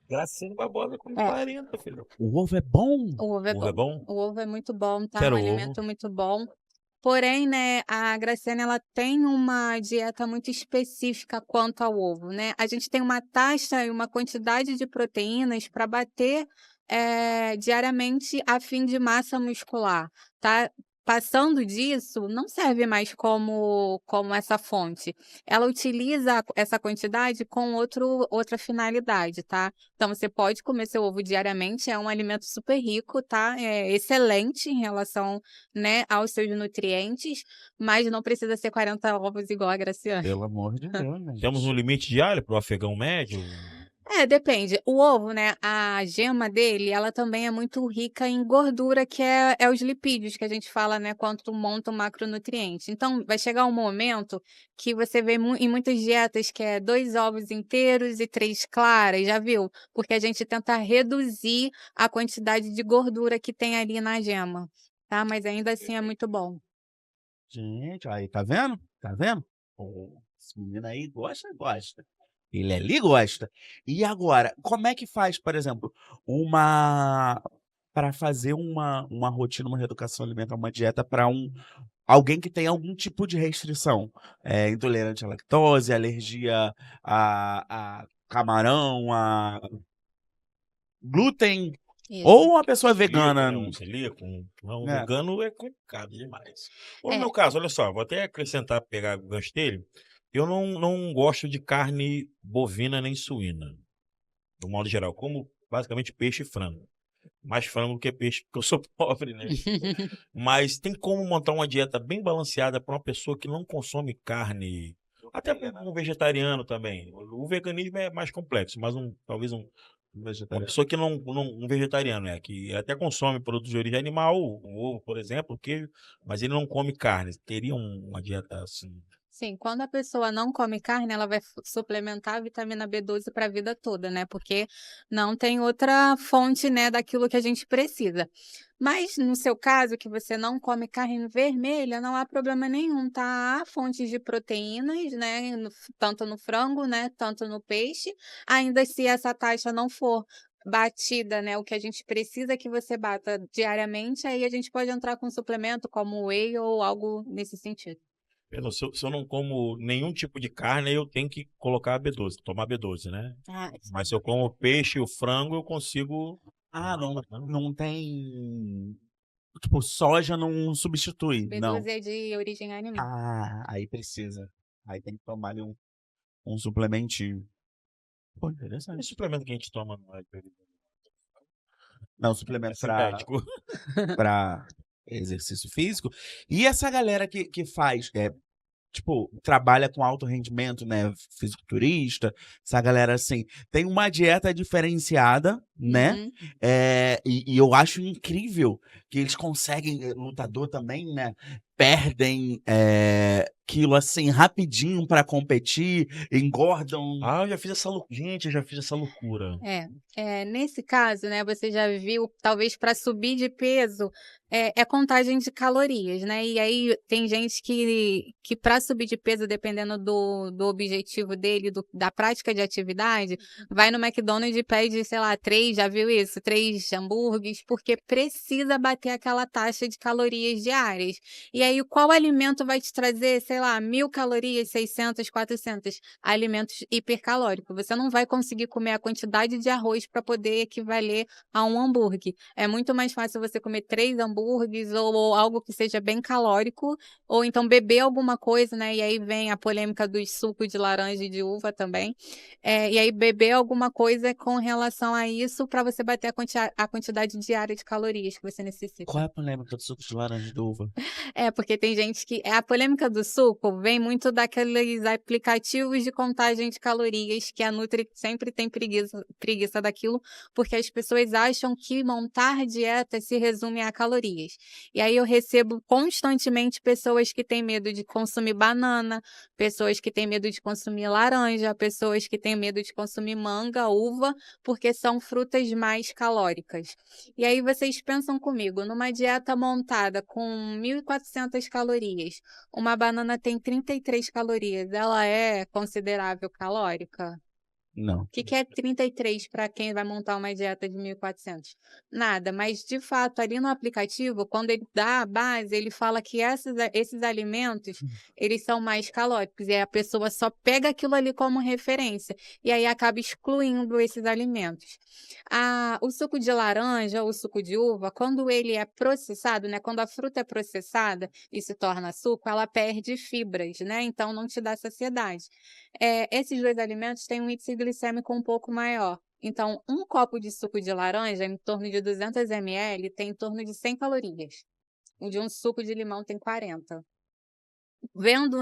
Graciane Barbosa com É. 40, filho. O ovo é bom? O ovo é O ovo é bom. bom? O ovo é muito bom, tá? Quero Um ovo. alimento muito bom. Porém, né, a Graciane, ela tem uma dieta muito específica quanto ao ovo, né? A gente tem uma taxa e uma quantidade de proteínas para bater diariamente a fim de massa muscular, tá? Passando disso, não serve mais como essa fonte. Ela utiliza essa quantidade com outra finalidade, tá? Então, você pode comer seu ovo diariamente, é um alimento super rico, tá? É excelente em relação, né, aos seus nutrientes, mas não precisa ser 40 ovos igual a Graciane. Pelo amor de Deus, gente. Temos um limite diário pro afegão médio? Depende. O ovo, né, a gema dele, ela também é muito rica em gordura, que é os lipídios que a gente fala, né, quanto monta o macronutriente. Então, vai chegar um momento que você vê em muitas dietas que é 2 ovos inteiros e 3 claras, já viu? Porque a gente tenta reduzir a quantidade de gordura que tem ali na gema, tá? Mas ainda assim é muito bom. Gente, aí, tá vendo? Tá vendo? Esse menino aí gosta. Ele ali gosta. E agora, como é que faz, por exemplo, para fazer uma rotina, uma reeducação alimentar, uma dieta para alguém que tem algum tipo de restrição? Intolerante à lactose, alergia a camarão, a glúten, Isso. ou uma pessoa vegana. Um celíaco, um É. vegano é complicado demais. Ou no É. meu caso, olha só, vou até acrescentar, pegar o gancho dele. Eu não gosto de carne bovina nem suína, no modo geral. Como basicamente peixe e frango. Mais frango do que peixe, porque eu sou pobre, né? Mas tem como montar uma dieta bem balanceada para uma pessoa que não consome carne. Até um vegetariano também. O veganismo é mais complexo, mas talvez uma pessoa que um vegetariano, né? Que até consome produtos de origem animal, o ovo, por exemplo, o queijo, mas ele não come carne. Teria uma dieta assim. Sim, quando a pessoa não come carne, ela vai suplementar a vitamina B12 para a vida toda, né? Porque não tem outra fonte, né, daquilo que a gente precisa. Mas no seu caso, que você não come carne vermelha, não há problema nenhum, tá? Há fontes de proteínas, né? Tanto no frango, né? Tanto no peixe. Ainda se essa taxa não for batida, né? O que a gente precisa é que você bata diariamente, aí a gente pode entrar com suplemento como whey ou algo nesse sentido. Se eu não como nenhum tipo de carne, eu tenho que colocar a B12, tomar B12, né? Ah, Mas se eu como peixe e o frango, eu consigo. Não tem. Tipo, soja não substitui, não. B12 é de origem animal. Aí precisa. Aí tem que tomar ali um suplementinho. Pô, Esse interessante. suplemento que a gente toma não é Não, suplemento sintético. pra exercício físico. E essa galera que faz, tipo, trabalha com alto rendimento, né? Fisiculturista, essa galera assim, tem uma dieta diferenciada, né? Uhum. E eu acho incrível que eles conseguem, lutador também, né? Perdem quilo assim rapidinho para competir, engordam. Ah, eu já fiz essa loucura. Gente, eu já fiz essa loucura. Nesse caso, né, você já viu, talvez para subir de peso, é contagem de calorias, né? E aí tem gente que para subir de peso, dependendo do objetivo dele, da prática de atividade, vai no McDonald's e pede, sei lá, já viu isso? 3 hambúrgueres, porque precisa bater aquela taxa de calorias diárias. E aí, qual alimento vai te trazer, sei lá, 1.000 calorias, 600, 400? Alimentos hipercalóricos. Você não vai conseguir comer a quantidade de arroz para poder equivaler a um hambúrguer. É muito mais fácil você comer 3 hambúrgueres ou algo que seja bem calórico, ou então beber alguma coisa, né? E aí vem a polêmica dos sucos de laranja e de uva também. E aí beber alguma coisa com relação a isso para você bater a quantidade diária de calorias que você necessita. Qual é a polêmica do suco de laranja de uva? Porque tem gente que. A polêmica do suco vem muito daqueles aplicativos de contagem de calorias que a Nutri sempre tem preguiça daquilo, porque as pessoas acham que montar dieta se resume a calorias. E aí eu recebo constantemente pessoas que têm medo de consumir banana, pessoas que têm medo de consumir laranja, pessoas que têm medo de consumir manga, uva, porque são frutas mais calóricas. E aí vocês pensam comigo, numa dieta montada com 1.400 calorias, uma banana tem 33 calorias, ela é considerável calórica? Não. O que é 33 para quem vai montar uma dieta de 1.400? Nada, mas de fato, ali no aplicativo, quando ele dá a base, ele fala que esses alimentos, eles são mais calóricos, e aí a pessoa só pega aquilo ali como referência, e aí acaba excluindo esses alimentos. O suco de laranja ou o suco de uva, quando ele é processado, né, quando a fruta é processada e se torna suco, ela perde fibras, né, então não te dá saciedade. Esses 2 alimentos têm um índice glicêmico um pouco maior. Então, um copo de suco de laranja, em torno de 200 ml, tem em torno de 100 calorias. O de um suco de limão tem 40. Vendo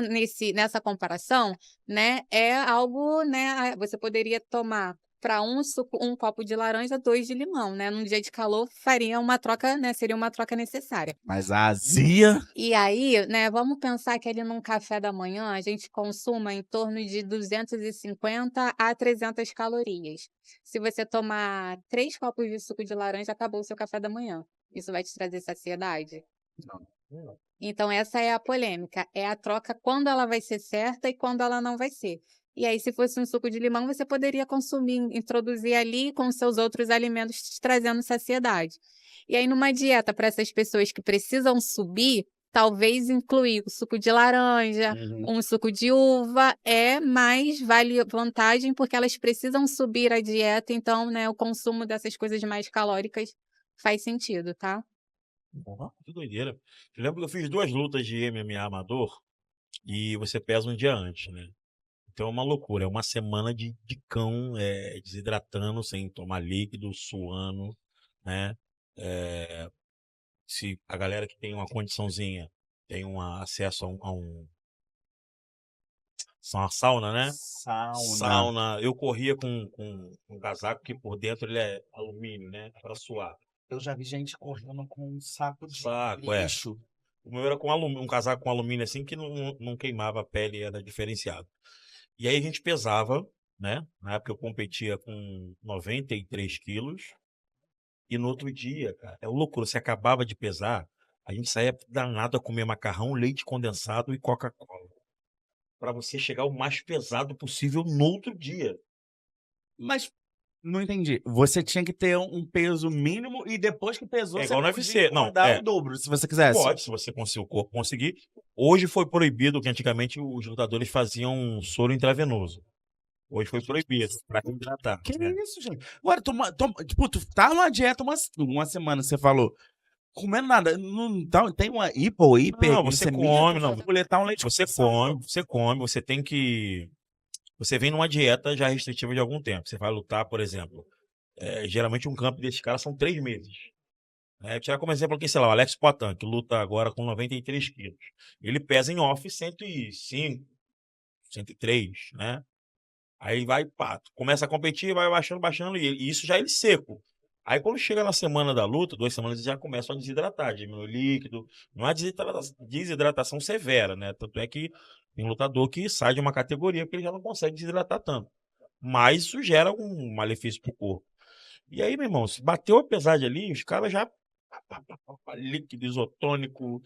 nessa comparação, né, é algo, né, você poderia tomar para um copo de laranja, 2 de limão, né? Num dia de calor faria uma troca, né, seria uma troca necessária. Mas a azia. E aí, né, vamos pensar que ali num café da manhã a gente consuma em torno de 250 a 300 calorias. Se você tomar 3 copos de suco de laranja, acabou o seu café da manhã. Isso vai te trazer saciedade? Não. Então, essa é a polêmica. É a troca quando ela vai ser certa e quando ela não vai ser. E aí, se fosse um suco de limão, você poderia consumir, introduzir ali com seus outros alimentos, te trazendo saciedade. E aí, numa dieta para essas pessoas que precisam subir, talvez incluir o suco de laranja, um suco de uva, vale vantagem, porque elas precisam subir a dieta, então, né, o consumo dessas coisas mais calóricas faz sentido, tá? Porra, que doideira. Eu lembro que eu fiz 2 lutas de MMA amador e você pesa um dia antes, né? Então é uma loucura, é uma semana de cão desidratando, sem tomar líquido, suando, né? É, se a galera que tem uma condiçãozinha tem acesso a um sauna, né? Sauna. Eu corria com um casaco que por dentro ele é alumínio, né? Para suar. Eu já vi gente correndo com um saco de É. lixo. O meu era com um casaco com alumínio assim que não queimava a pele, era diferenciado. E aí a gente pesava, né? Na época eu competia com 93 quilos. E no outro dia, cara, é loucura. Você acabava de pesar, a gente saía danado a comer macarrão, leite condensado e Coca-Cola. Para você chegar o mais pesado possível no outro dia. Mas não entendi. Você tinha que ter um peso mínimo e depois que pesou, É você igual no podia UFC. Não, engordar o dobro, se você quisesse. pode, se você o corpo conseguir. Hoje foi proibido, que antigamente os lutadores faziam soro intravenoso. Hoje foi proibido, pra hidratar. Que né? isso, gente? Agora, tipo, tu tá numa dieta uma semana, você falou, comendo nada, não tem uma Não, você come, não. Boletar um leite Você come, você tem que... Você vem numa dieta já restritiva de algum tempo. Você vai lutar, por exemplo, geralmente um campo desses caras são 3 meses. Tirar como exemplo aqui, sei lá, o Alex Poatan, que luta agora com 93 quilos. Ele pesa em off 105, 103, né? Aí vai, pá, começa a competir, vai baixando, e isso já ele seco. Aí quando chega na semana da luta, 2 semanas, ele já começa a desidratar, diminui o líquido. Não é desidratação severa, né? Tanto é que tem lutador que sai de uma categoria porque ele já não consegue desidratar tanto. Mas isso gera um malefício pro corpo. E aí, meu irmão, se bateu a pesagem ali, os caras já líquido isotônico,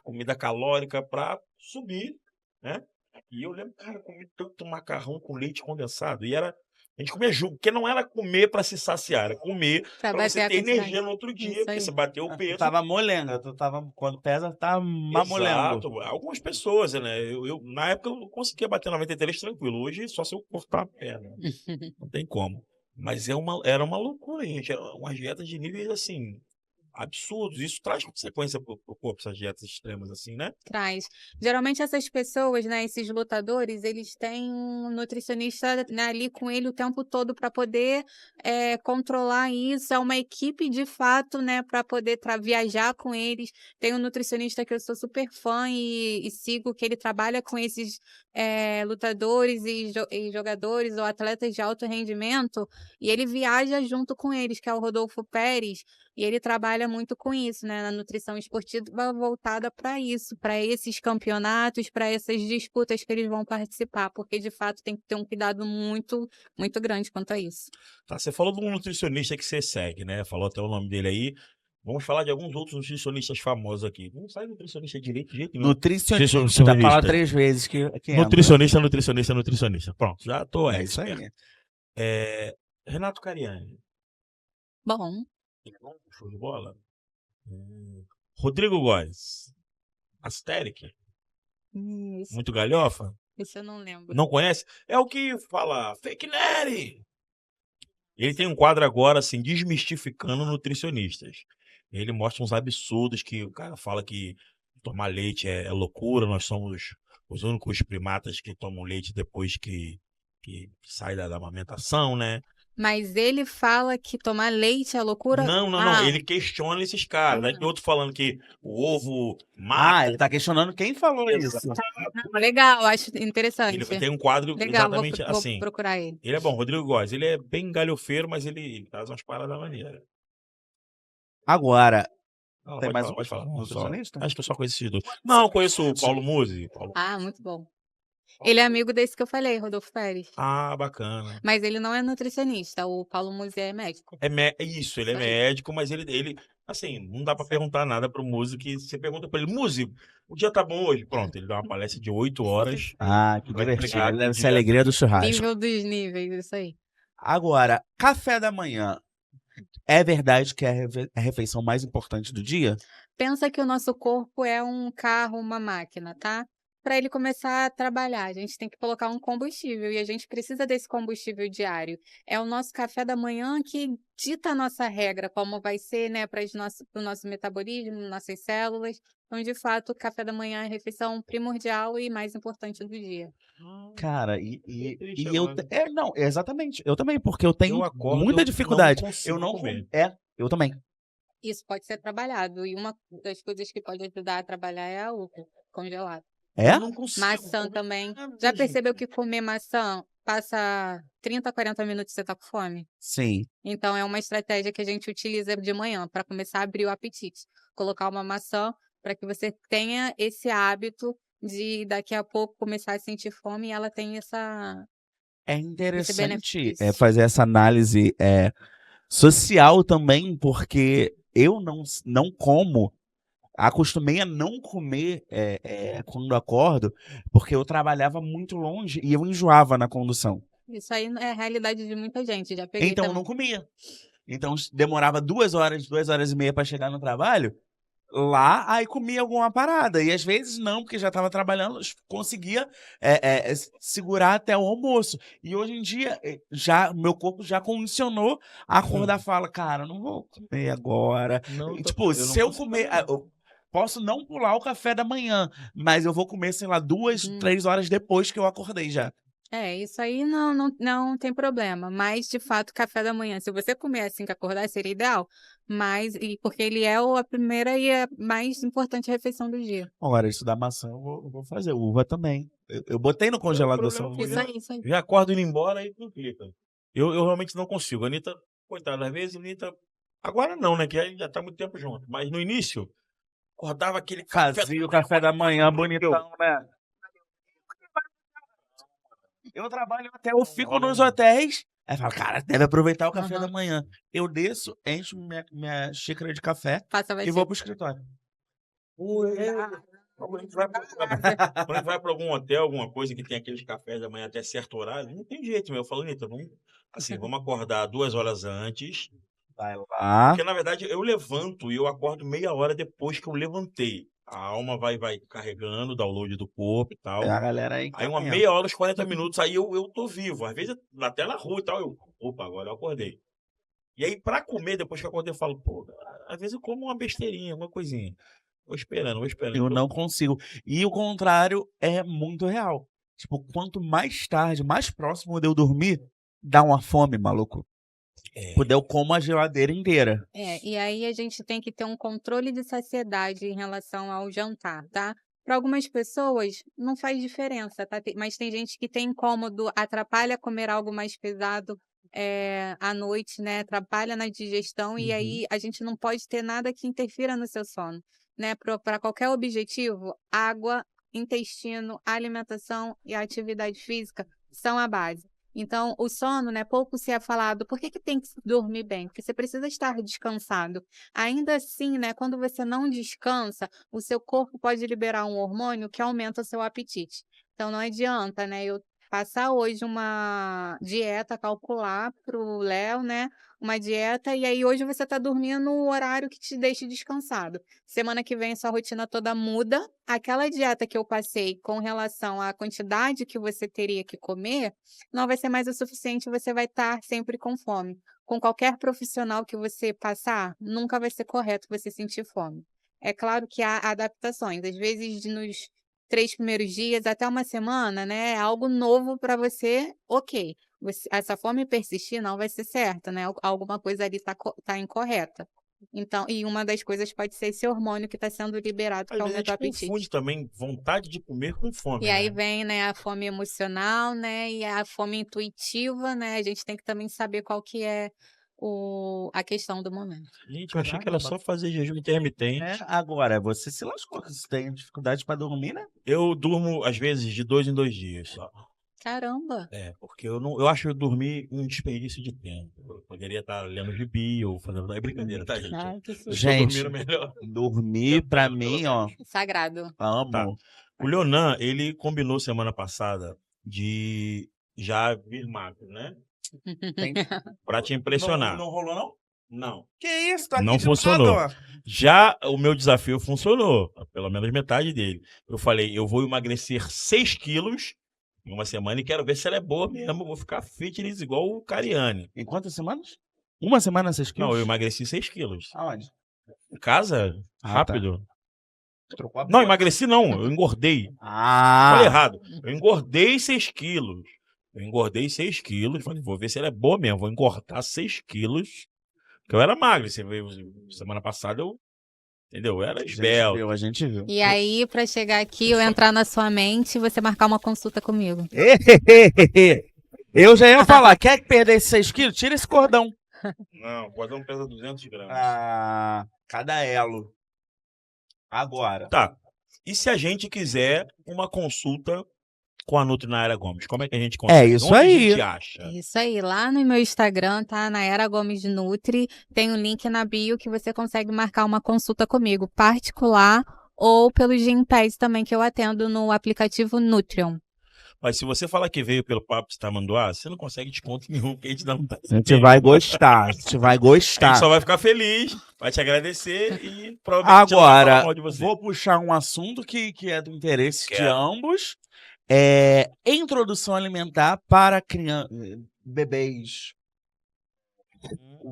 comida calórica pra subir, né? E eu lembro, cara, eu comi tanto macarrão com leite condensado. E a gente comia junto, porque não era comer pra se saciar, era comer pra você ter energia no outro dia, porque você bateu o peso. Tu tava molenga, quando pesa, tá mamolengo. Exato, algumas pessoas, né? Na época eu conseguia bater 93 tranquilo, hoje só se eu cortar a perna. Não tem como. Mas era uma loucura, gente. Era uma dieta de níveis assim, absurdos. Isso traz consequência pro corpo, essas dietas extremas, assim, né? Traz. Geralmente essas pessoas, né, esses lutadores, eles têm um nutricionista, né, ali com ele o tempo todo para poder controlar isso. É uma equipe de fato, né, para poder viajar com eles. Tem um nutricionista que eu sou super fã e sigo, que ele trabalha com esses lutadores e jogadores ou atletas de alto rendimento, e ele viaja junto com eles, que é o Rodolfo Pérez. E ele trabalha muito com isso, né, na nutrição esportiva voltada para isso, para esses campeonatos, para essas disputas que eles vão participar, porque de fato tem que ter um cuidado muito, muito grande quanto a isso. Tá, você falou de um nutricionista que você segue, né? Falou até o nome dele aí. Vamos falar de alguns outros nutricionistas famosos aqui. Não sai nutricionista direito, de jeito nenhum. Nutricionista. Fala 3 vezes que Nutricionista. Pronto, já tô isso aí. Renato Cariani. Bom. Show de bola. Rodrigo Góes. Asteric. Muito galhofa. Isso eu não lembro. Não conhece? É o que fala Fake Nery. Ele tem um quadro agora, assim, desmistificando nutricionistas. Ele mostra uns absurdos que o cara fala que tomar leite é loucura, nós somos os únicos primatas que tomam leite depois que sai da amamentação, né? Mas ele fala que tomar leite é loucura? Não. Ele questiona esses caras. Aí tem outro falando que o ovo mata. Ele tá questionando quem falou isso. Legal, acho interessante. Ele tem um quadro exatamente assim. Vou procurar ele. Ele é bom, Rodrigo Góes. Ele é bem galhofeiro, mas ele traz umas paradas maneiras. Agora, tem mais um nutricionista? Acho que eu só conheço esses dois. Não, conheço o Paulo Musi. Muito bom. Ele é amigo desse que eu falei, Rodolfo Pérez. Bacana. Mas ele não é nutricionista, o Paulo Musi é médico. Isso, ele é médico, mas ele, assim, não dá pra perguntar nada pro Musi, que você pergunta pra ele, Musi, o dia tá bom hoje? Pronto, ele dá uma palestra de 8 horas. Que divertido. Deve ser a alegria do churrasco. Nível dos níveis, isso aí. Agora, café da manhã. É verdade que é a refeição mais importante do dia? Pensa que o nosso corpo é um carro, uma máquina, tá? Para ele começar a trabalhar, a gente tem que colocar um combustível e a gente precisa desse combustível diário. É o nosso café da manhã que dita a nossa regra, como vai ser, né, para o nosso metabolismo, nossas células. Então, de fato, o café da manhã é a refeição primordial e mais importante do dia. Cara, não, exatamente. Eu também, porque eu tenho muita dificuldade. Eu não comer. Eu também. Isso pode ser trabalhado. E uma das coisas que pode ajudar a trabalhar é a uva congelada. É? Eu não consigo Maçã comer também. nada, Já gente. percebeu que comer maçã passa 30, 40 minutos e você tá com fome? Sim. Então é uma estratégia que a gente utiliza de manhã para começar a abrir o apetite. Colocar uma maçã para que você tenha esse hábito de daqui a pouco começar a sentir fome e ela tem É esse interessante benefício. fazer essa análise social também, porque eu não como, acostumei a não comer quando acordo, porque eu trabalhava muito longe e eu enjoava na condução. Isso aí é a realidade de muita gente. Já peguei Então eu não também. comia. Então demorava 2 horas e meia para chegar no trabalho. Lá, aí comia alguma parada. E às vezes não, porque já estava trabalhando, conseguia segurar até o almoço. E hoje em dia, meu corpo já condicionou a acordar e fala, cara, não vou comer agora. Não, Tipo, eu não se eu consigo comer, também, não. eu posso não pular o café da manhã, mas eu vou comer, sei lá, 2, Uhum. 3 horas depois que eu acordei já. Isso aí não tem problema. Mas, de fato, café da manhã, se você comer assim que acordar, seria ideal. Porque ele é a primeira e a mais importante refeição do dia. Agora, isso da maçã eu vou fazer, uva também. Eu botei no O congelador problema essa foi Isso uva. aí, isso aí. já acordo indo embora e complica. Eu realmente não consigo. A Anitta, coitada, às vezes a Anitta. Agora não, né? Que aí já tá muito tempo junto. Mas no início, acordava aquele café. Fazia o café da manhã bonitão, né? Eu trabalho até, eu fico nos hotéis. Aí falo, cara, deve aproveitar o café da Aham. manhã. Eu desço, encho minha xícara de café Faça vai e vou ser. pro escritório. Quando a gente vai quando a gente vai pra algum hotel, alguma coisa que tem aqueles cafés da manhã até certo horário, não tem jeito, meu. Eu falo, Anitta, vamos, assim, vamos acordar 2 horas antes. Vai lá. Porque, na verdade, eu levanto e eu acordo meia hora depois que eu levantei. A alma vai carregando o download do corpo e tal. A galera aí Aí uma caminhando. meia hora, uns 40 minutos, aí eu tô vivo. Às vezes, até na rua e tal, opa, agora eu acordei. E aí, pra comer, depois que eu acordei, eu falo, pô, às vezes eu como uma besteirinha, uma coisinha. Vou esperando. Eu não consigo. E o contrário é muito real. Tipo, quanto mais tarde, mais próximo de eu dormir, dá uma fome, maluco. É. Tipo, eu como a geladeira inteira. E aí a gente tem que ter um controle de saciedade em relação ao jantar, tá? Para algumas pessoas não faz diferença, tá? Mas tem gente que tem incômodo, atrapalha comer algo mais pesado à noite, né? Atrapalha na digestão e aí a gente não pode ter nada que interfira no seu sono, né? Para qualquer objetivo, água, intestino, alimentação e atividade física são a base. Então, o sono, né, pouco se é falado. Por que tem que dormir bem? Porque você precisa estar descansado. Ainda assim, né, quando você não descansa, o seu corpo pode liberar um hormônio que aumenta o seu apetite. Então, não adianta, né, eu passar hoje uma dieta, calcular para o Léo, né, uma dieta, e aí hoje você está dormindo no horário que te deixe descansado. Semana que vem, sua rotina toda muda. Aquela dieta que eu passei com relação à quantidade que você teria que comer, não vai ser mais o suficiente, você vai estar sempre com fome. Com qualquer profissional que você passar, nunca vai ser correto você sentir fome. É claro que há adaptações, às vezes nos 3 primeiros dias, até uma semana, né, é algo novo para você, ok. Essa fome persistir não vai ser certa, né, alguma coisa ali tá incorreta. Então, e uma das coisas pode ser esse hormônio que está sendo liberado, Às que vezes a aumenta o gente confunde apetite. também vontade de comer com fome, E aí né? vem, né, a fome emocional, né, e a fome intuitiva, né, a gente tem que também saber qual que é a questão do momento. Gente, eu achei que era só fazer jejum intermitente. Agora, você se lascou, que você tem dificuldade pra dormir, né? Eu durmo, às vezes, de 2 em 2 dias só. Caramba! Porque eu acho eu dormir um desperdício de tempo. Eu poderia estar lendo gibi ou fazendo. É brincadeira, tá, gente? Ai, que Eu susto. tô Gente, dormindo melhor. dormir pra mim, ó, Sagrado. amo. Tá. O Leonan, ele combinou semana passada de já vir magro, né? Pra te impressionar. Não rolou, não? Não. Que isso? Tô aqui Não de funcionou. lado, ó. Já o meu desafio funcionou, pelo menos metade dele. Eu falei, eu vou emagrecer 6 quilos em uma semana e quero ver se ela é boa mesmo. Eu vou ficar fitness igual o Cariani. Em quantas semanas? Uma semana, 6 quilos? Não, eu emagreci 6 quilos. Aonde? Em casa, Ah, rápido. Trocou a Não, boca. emagreci não, eu engordei. Ah! Falei errado. Eu engordei 6 quilos. Eu engordei 6 quilos. Falei, vou ver se ela é boa mesmo. Vou engordar 6 quilos. Porque eu era magro. Você veio semana passada, eu Entendeu? Era A gente esbelto. viu, a gente viu. E aí, pra chegar aqui, eu entrar na sua mente e você marcar uma consulta comigo. Eu já ia falar, quer perder esses 6 quilos? Tira esse cordão. Não, o cordão pesa 200 gramas. Ah, cada elo. Agora. Tá. E se a gente quiser uma consulta com a Nutri Nayara Gomes, como é que a gente consegue? isso Onde aí. a gente acha? Isso aí, lá no meu Instagram, tá? Nayara Gomes Nutri, tem um link na bio que você consegue marcar uma consulta comigo, particular ou pelo Gympass também, que eu atendo no aplicativo Nutrion. Mas se você falar que veio pelo Papo de Tamanduá, você não consegue desconto nenhum, que a gente não tá A gente vai gostar. A gente vai A gostar. gente só vai ficar feliz, vai te agradecer e provavelmente não vai falar Agora, mal de você. vou puxar um assunto que é do interesse de Quero. ambos. Introdução alimentar para bebês.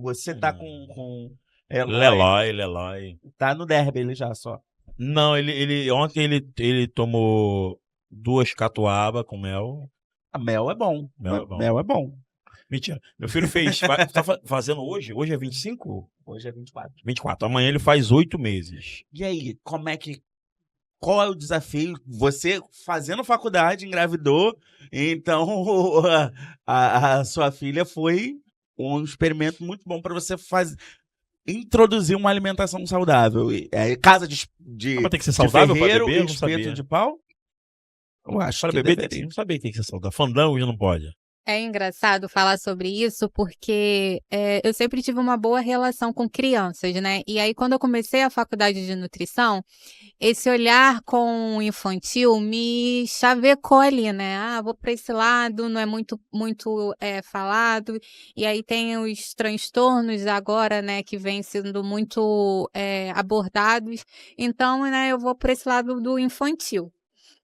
Você tá com Eloy. Lelói. Tá no derby ele já só. Não, ontem ele tomou 2 catuaba com mel. A mel é bom. Mel é bom. Mel é bom. Mentira. Meu filho fez. Tá fazendo hoje? Hoje é 25? Hoje é 24. 24. Amanhã ele faz 8 meses. E aí, qual é o desafio? Você fazendo faculdade, engravidou, então a sua filha foi um experimento muito bom para você introduzir uma alimentação saudável. Casa de Mas tem que ser saudável para ferreiro beber? e Eu não espeto sabia. de pau? Eu acho Para que beber, deveria. não sabia que tem que ser saudável. Fandango já não pode. É engraçado falar sobre isso porque eu sempre tive uma boa relação com crianças, né? E aí, quando eu comecei a faculdade de nutrição, esse olhar com o infantil me chavecou ali, né? Ah, vou para esse lado, não é muito falado. E aí tem os transtornos agora, né, que vêm sendo muito abordados. Então, né, eu vou para esse lado do infantil.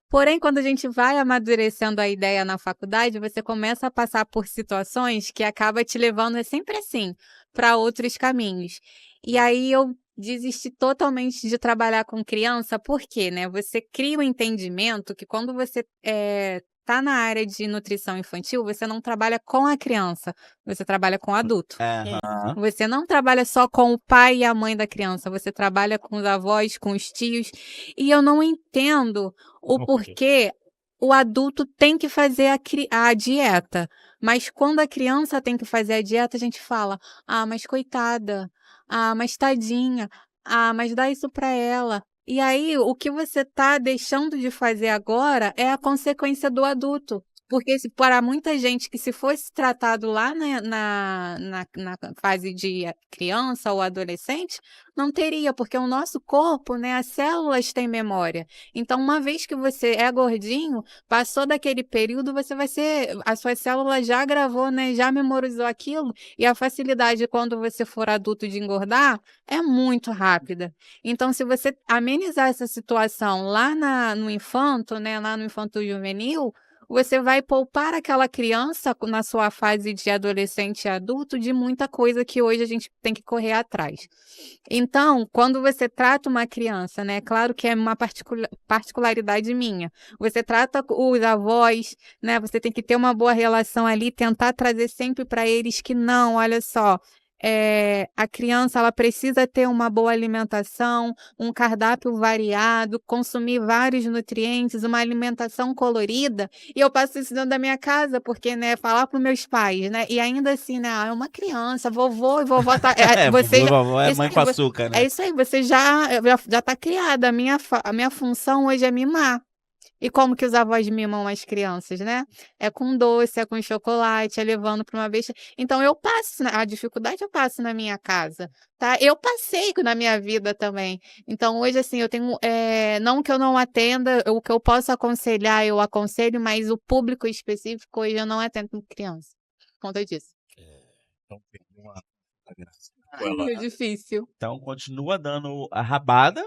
Porém, quando a gente vai amadurecendo a ideia na faculdade, você começa a passar por situações que acaba te levando, é sempre assim, para outros caminhos. E aí eu desisti totalmente de trabalhar com criança, porque, né, você cria um entendimento que quando você tá na área de nutrição infantil, você não trabalha com a criança, você trabalha com o adulto. Você não trabalha só com o pai e a mãe da criança, você trabalha com os avós, com os tios. E eu não entendo o porquê o adulto tem que fazer a dieta. Mas quando a criança tem que fazer a dieta, a gente fala: ah, mas coitada, ah, mas tadinha, ah, mas dá isso para ela. E aí, o que você está deixando de fazer agora é a consequência do adulto. Porque para muita gente que se fosse tratado lá na fase de criança ou adolescente, não teria, porque o nosso corpo, né, as células têm memória. Então, uma vez que você é gordinho, passou daquele período, a sua célula já gravou, né, já memorizou aquilo, e a facilidade quando você for adulto de engordar é muito rápida. Então, se você amenizar essa situação lá no infanto, né, lá no infanto juvenil, você vai poupar aquela criança na sua fase de adolescente e adulto de muita coisa que hoje a gente tem que correr atrás. Então, quando você trata uma criança, né, claro que é uma particularidade minha, você trata os avós, né, você tem que ter uma boa relação ali, tentar trazer sempre para eles que não, olha só, a criança ela precisa ter uma boa alimentação, um cardápio variado, consumir vários nutrientes, uma alimentação colorida. E eu passo isso dentro da minha casa, porque, né, falar para os meus pais, né, e ainda assim, né, é uma criança, vovô e vovó tá, vovó é mãe com açúcar, né? É isso aí, você já tá criada. A minha função hoje é mimar. E como que os avós mimam as crianças, né? É com doce, é com chocolate, é levando para uma besta. Então eu passo, a dificuldade eu passo na minha casa, tá? Eu passei na minha vida também. Então hoje, assim, eu tenho, não que eu não atenda, o que eu posso aconselhar, eu aconselho, mas o público específico hoje eu não atendo criança. Por conta disso. Então perdi uma graça. É difícil. Então continua dando a rabada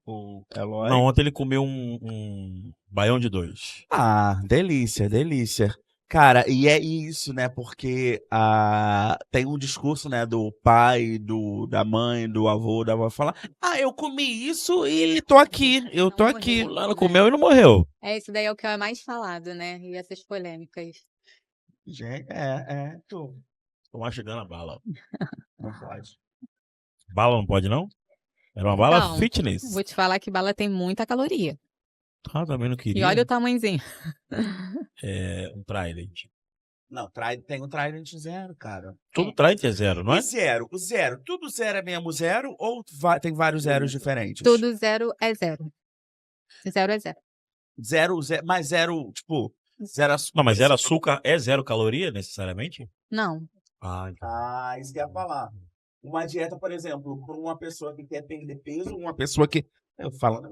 o Eloy. Não, ontem ele comeu um baião de 2. Ah, delícia, delícia. Cara, e é isso, né? Porque tem um discurso, né, do pai, da mãe, do avô, da avó, falar: ah, eu comi isso e tô aqui, eu tô aqui. O Lano comeu e não morreu. Isso daí é o que é mais falado, né? E essas polêmicas. Gente, Tô mastigando a bala. não pode. Bala não pode, não? Era uma bala Então, fitness. vou te falar que bala tem muita caloria. Ah, também não E queria. olha o tamanhozinho. Um Trident. Não, tem o Trident 0, cara. Tudo Trident é 0, não é? E 0? O 0, tudo 0 é mesmo 0 ou tem vários zeros diferentes? Tudo 0 é 0. 0 é 0. 0, mas 0, tipo, 0 açúcar. Não, mas 0 açúcar é 0 caloria, necessariamente? Não. Ah, então. Ah, isso que eu ia falar. Uma dieta, por exemplo, para uma pessoa que quer perder peso, uma pessoa que. Eu falo, né?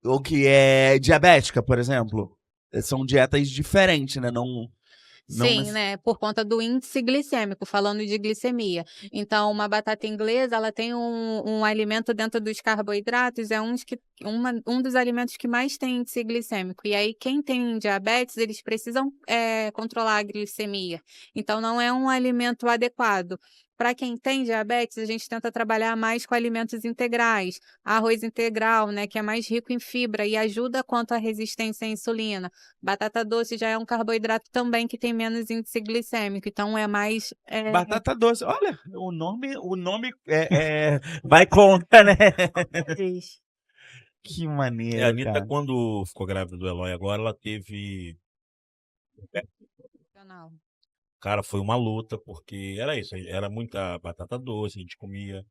Ou que é diabética, por exemplo. São dietas diferentes, né? Não Sim, né? Por conta do índice glicêmico, falando de glicemia. Então, uma batata inglesa, ela tem um alimento dentro dos carboidratos, é um dos alimentos que mais tem índice glicêmico. E aí, quem tem diabetes, eles precisam controlar a glicemia. Então, não é um alimento adequado. Para quem tem diabetes, a gente tenta trabalhar mais com alimentos integrais, arroz integral, né, que é mais rico em fibra e ajuda quanto à resistência à insulina. Batata doce já é um carboidrato também que tem menos índice glicêmico, então é mais... Batata doce, olha, o nome vai contra, né? Que maneiro, A Anitta, cara. quando ficou grávida do Eloy agora, ela teve... Cara, foi uma luta, porque era isso, era muita batata doce, a gente comia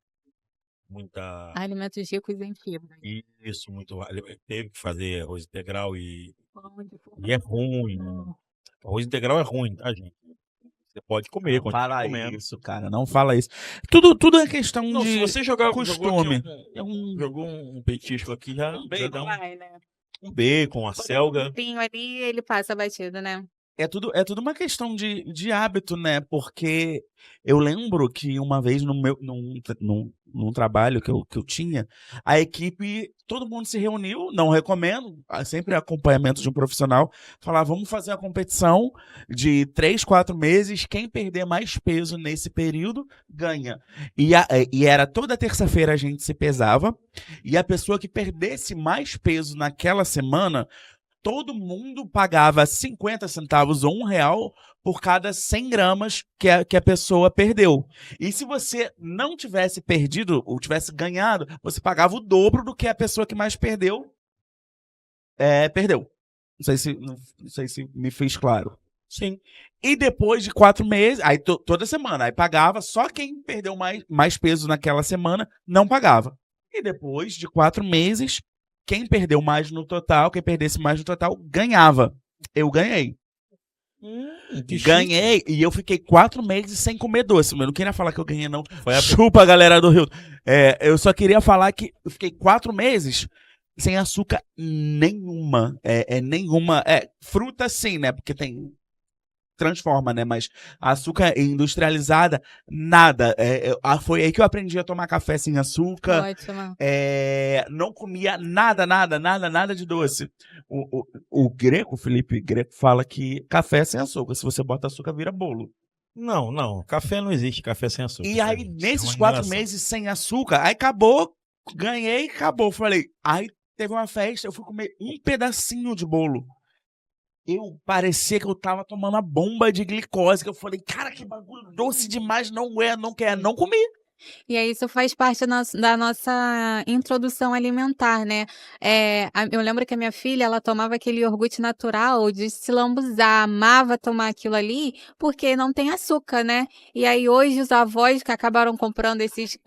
muita... Alimentos ricos em fibra. Isso, muito... Teve que fazer arroz integral e é ruim. Arroz integral é ruim, tá, gente? Você pode comer, Não continua fala comendo. isso, cara, não fala isso. Tudo é questão Não, de se você jogou costume. Jogou um petisco aqui, já dá Vai, né? um bacon, uma selga. Um ali, ele passa batido, né? É tudo uma questão de hábito, né? Porque eu lembro que uma vez num trabalho que eu tinha, a equipe, todo mundo se reuniu, não recomendo, sempre acompanhamento de um profissional, falar, vamos fazer uma competição de 3, 4 meses, quem perder mais peso nesse período, ganha. E era toda terça-feira a gente se pesava, e a pessoa que perdesse mais peso naquela semana, todo mundo pagava 50 centavos ou R$1 por cada 100 gramas que a pessoa perdeu. E se você não tivesse perdido ou tivesse ganhado, você pagava o dobro do que a pessoa que mais perdeu perdeu. Não sei se me fiz claro. Sim. E depois de 4 meses, aí toda semana, aí pagava, só quem perdeu mais peso naquela semana não pagava. E depois de 4 meses, quem perdeu mais no total, quem perdesse mais no total, ganhava. Eu ganhei. Ganhei e eu fiquei 4 meses sem comer doce. Eu não queria falar que eu ganhei, não. Chupa, galera do Rio. Eu só queria falar que eu fiquei 4 meses sem açúcar nenhuma. Nenhuma. Fruta sim, né? Porque tem... transforma, né? Mas açúcar industrializada, nada. Foi aí que eu aprendi a tomar café sem açúcar. Ótimo. Não comia nada de doce. O Felipe Greco fala que café é sem açúcar. Se você bota açúcar, vira bolo. Não. Café não existe, café sem açúcar. E aí, nesses 4 meses sem açúcar, aí acabou, ganhei, acabou. Falei, aí teve uma festa, eu fui comer um pedacinho de bolo. Eu parecia que eu tava tomando a bomba de glicose, que eu falei, cara, que bagulho doce demais, não quer, não comi. E aí isso faz parte da nossa introdução alimentar, né? Eu lembro que a minha filha, ela tomava aquele iogurte natural de se lambuzar, amava tomar aquilo ali, porque não tem açúcar, né? E aí hoje os avós que acabaram comprando esses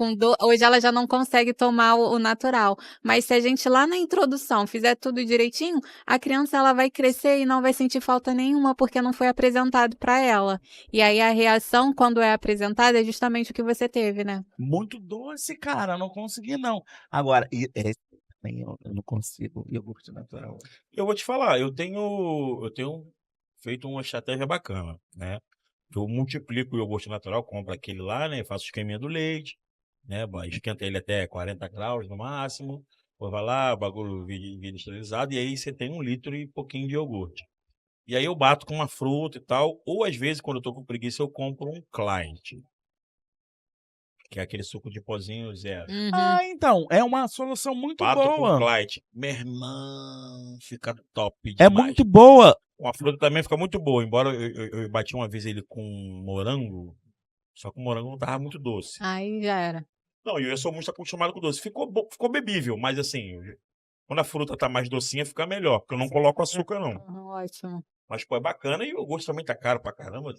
hoje ela já não consegue tomar o natural. Mas se a gente lá na introdução fizer tudo direitinho, a criança ela vai crescer e não vai sentir falta nenhuma, porque não foi apresentado para ela. E aí a reação quando é apresentada é justamente o que você teve, né? Muito doce, cara, não consegui não. Agora, eu não consigo iogurte natural. Eu vou te falar, eu tenho feito uma estratégia bacana, né? Eu multiplico o iogurte natural, compro aquele lá, né? Faço o esqueminha do leite, né? Esquenta ele até 40 graus no máximo. Depois vai lá, o bagulho vira esterilizado, e aí você tem 1 litro e pouquinho de iogurte. E aí eu bato com uma fruta e tal, ou às vezes, quando eu tô com preguiça, eu compro um Client, que é aquele suco de pozinho 0. Uhum. Então, é uma solução muito Bato com boa. Client. Meu irmão, fica top demais. É muito boa. A fruta também fica muito boa, embora eu bati uma vez ele com morango, só que o morango não tava muito doce. Aí já era. Não, eu sou muito acostumado com doce. Ficou bebível, mas assim, quando a fruta tá mais docinha, fica melhor, porque eu não coloco açúcar, não. Ótimo. Mas, pô, é bacana e o gosto também tá caro pra caramba.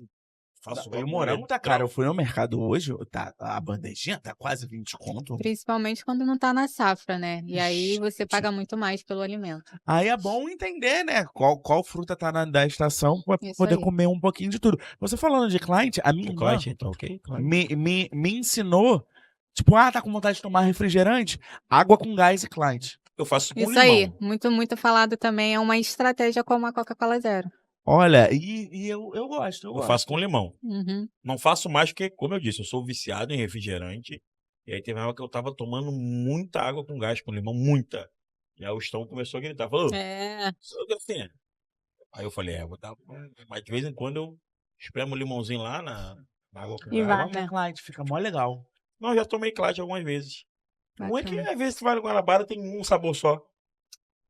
Faço O morango tá caro. Eu fui no mercado hoje, a bandejinha tá quase 20 conto. Principalmente quando não tá na safra, né? E aí você Gente. paga muito mais pelo alimento. Aí é bom entender, né? Qual fruta tá da estação pra Isso poder aí. comer um pouquinho de tudo. Você falando de cliente, a minha O irmã Clyde, então, ok? me ensinou, tipo, tá com vontade de tomar refrigerante? Água com gás e Clyde. Eu faço com Isso limão. aí, muito falado também, é uma estratégia como a Coca-Cola Zero. Olha, e eu gosto, Eu faço com limão. Uhum. Não faço mais porque, como eu disse, eu sou viciado em refrigerante. E aí teve uma época que eu tava tomando muita água com gás, com limão, muita. E aí o estômago começou a gritar, falou, É, assim. Aí eu falei, vou dar. Mas de vez em quando eu espremo um limãozinho lá na água com E gás. vai, Água né? com Clyde, fica mó legal. Não, eu já tomei Clyde algumas vezes. O ruim é que Bacana. às vezes tu vai no Guanabara tem um sabor só. Ou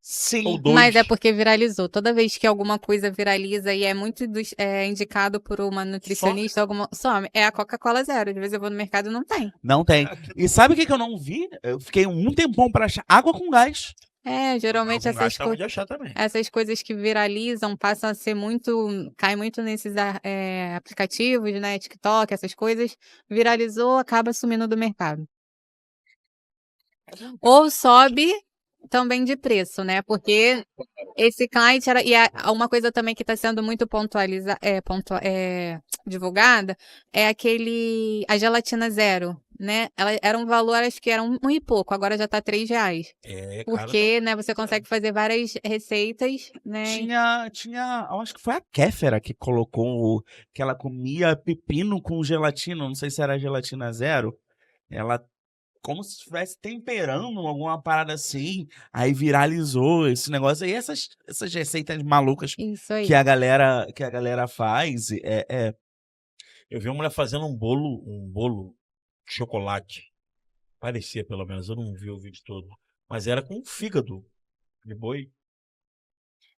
Sim. dois. Mas é porque viralizou. Toda vez que alguma coisa viraliza e é muito indicado por uma nutricionista, some. É a Coca-Cola Zero. Às vezes eu vou no mercado e não tem. Não tem. E sabe o que eu não vi? Eu fiquei um tempão pra achar água com gás. É, geralmente Algum gás essas tá ruim de achar também. essas coisas que viralizam passam a ser cai muito nesses aplicativos, né? TikTok, essas coisas. Viralizou, acaba sumindo do mercado. Ou sobe também de preço, né? Porque esse cliente era. Uma coisa também que está sendo muito divulgada é a gelatina zero, né? Ela era um valor, acho que era um e pouco, agora já tá R$3. É, cara. Porque, né, você consegue fazer várias receitas, né? Tinha, eu acho que foi a Kéfera que colocou que ela comia pepino com gelatina, não sei se era gelatina zero. Ela como se estivesse temperando alguma parada assim, aí viralizou esse negócio aí, essas receitas malucas Isso aí. que a galera faz, Eu vi uma mulher fazendo um bolo de chocolate. Parecia, pelo menos, eu não vi o vídeo todo. Mas era com fígado de boi.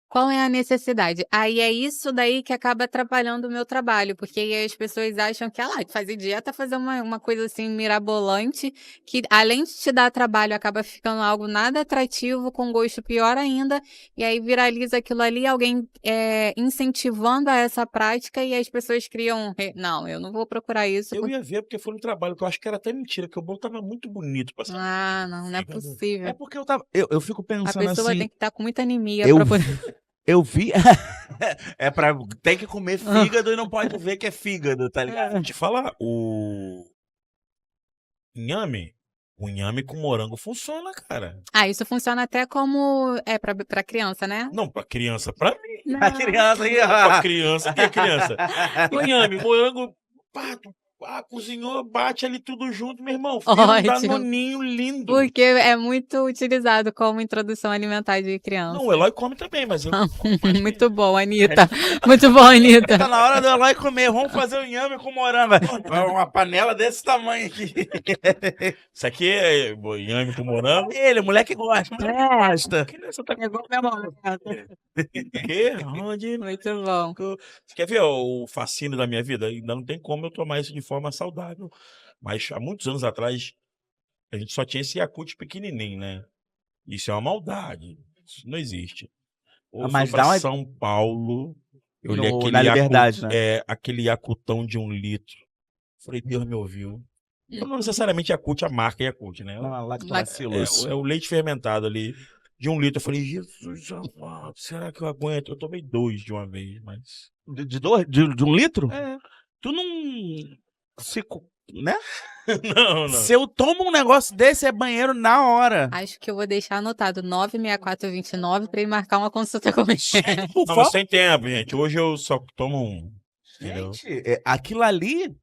Qual é a necessidade? Aí é isso daí que acaba atrapalhando o meu trabalho, porque aí as pessoas acham que, fazer dieta é fazer uma coisa assim mirabolante, que além de te dar trabalho, acaba ficando algo nada atrativo, com gosto pior ainda, e aí viraliza aquilo ali, alguém incentivando a essa prática, e as pessoas criam, não, eu não vou procurar isso. Eu ia ver porque foi no trabalho, que eu acho que era até mentira, que o bolo tava muito bonito. Não é possível. é porque eu fico A pensando pessoa assim, tem que estar com muita anemia eu pra poder... eu vi. Tem que comer fígado e não pode ver que é fígado, tá ligado? Vou te falar, o inhame com morango funciona, cara. isso funciona até como pra criança, né? Não, pra criança, pra mim. A criança aí, Pra criança, que é criança? O inhame, morango, cozinhou, bate ali tudo junto, meu irmão. Fica um danoninho lindo. Porque é muito utilizado como introdução alimentar de criança. Não, o Eloy come também, mas eu... Muito bom, Anitta. Muito bom, Anitta. Tá na hora do Eloy comer. Vamos fazer o inhame com morango. Uma panela desse tamanho aqui. Isso aqui é inhame com morango. Ele, moleque gosta. Gosta. Criança tá Pegou minha mão. quê? Onde? Muito bom. Você quer ver o fascínio da minha vida? Ainda não tem como eu tomar isso de forma saudável. Mas há muitos anos atrás, a gente só tinha esse Yakult pequenininho, né? Isso é uma maldade. Isso não existe. Eu fui pra São Paulo, eu li aquele na Liberdade, né? aquele Yakultão de 1 litro. Falei, Deus me ouviu. Não necessariamente Yakult, a marca Yakult, né? Lactobacillus. É o leite fermentado ali. De 1 litro, eu falei, Jesus amado, será que eu aguento? Eu tomei 2 de uma vez, mas... De 1 litro? É. Tu não... né? Não. Se eu tomo um negócio desse, é banheiro na hora. Acho que eu vou deixar anotado 96429 para ele marcar uma consulta comigo. Não, mas sem tempo, gente. Hoje eu só tomo um. Entendeu? Gente, aquilo ali...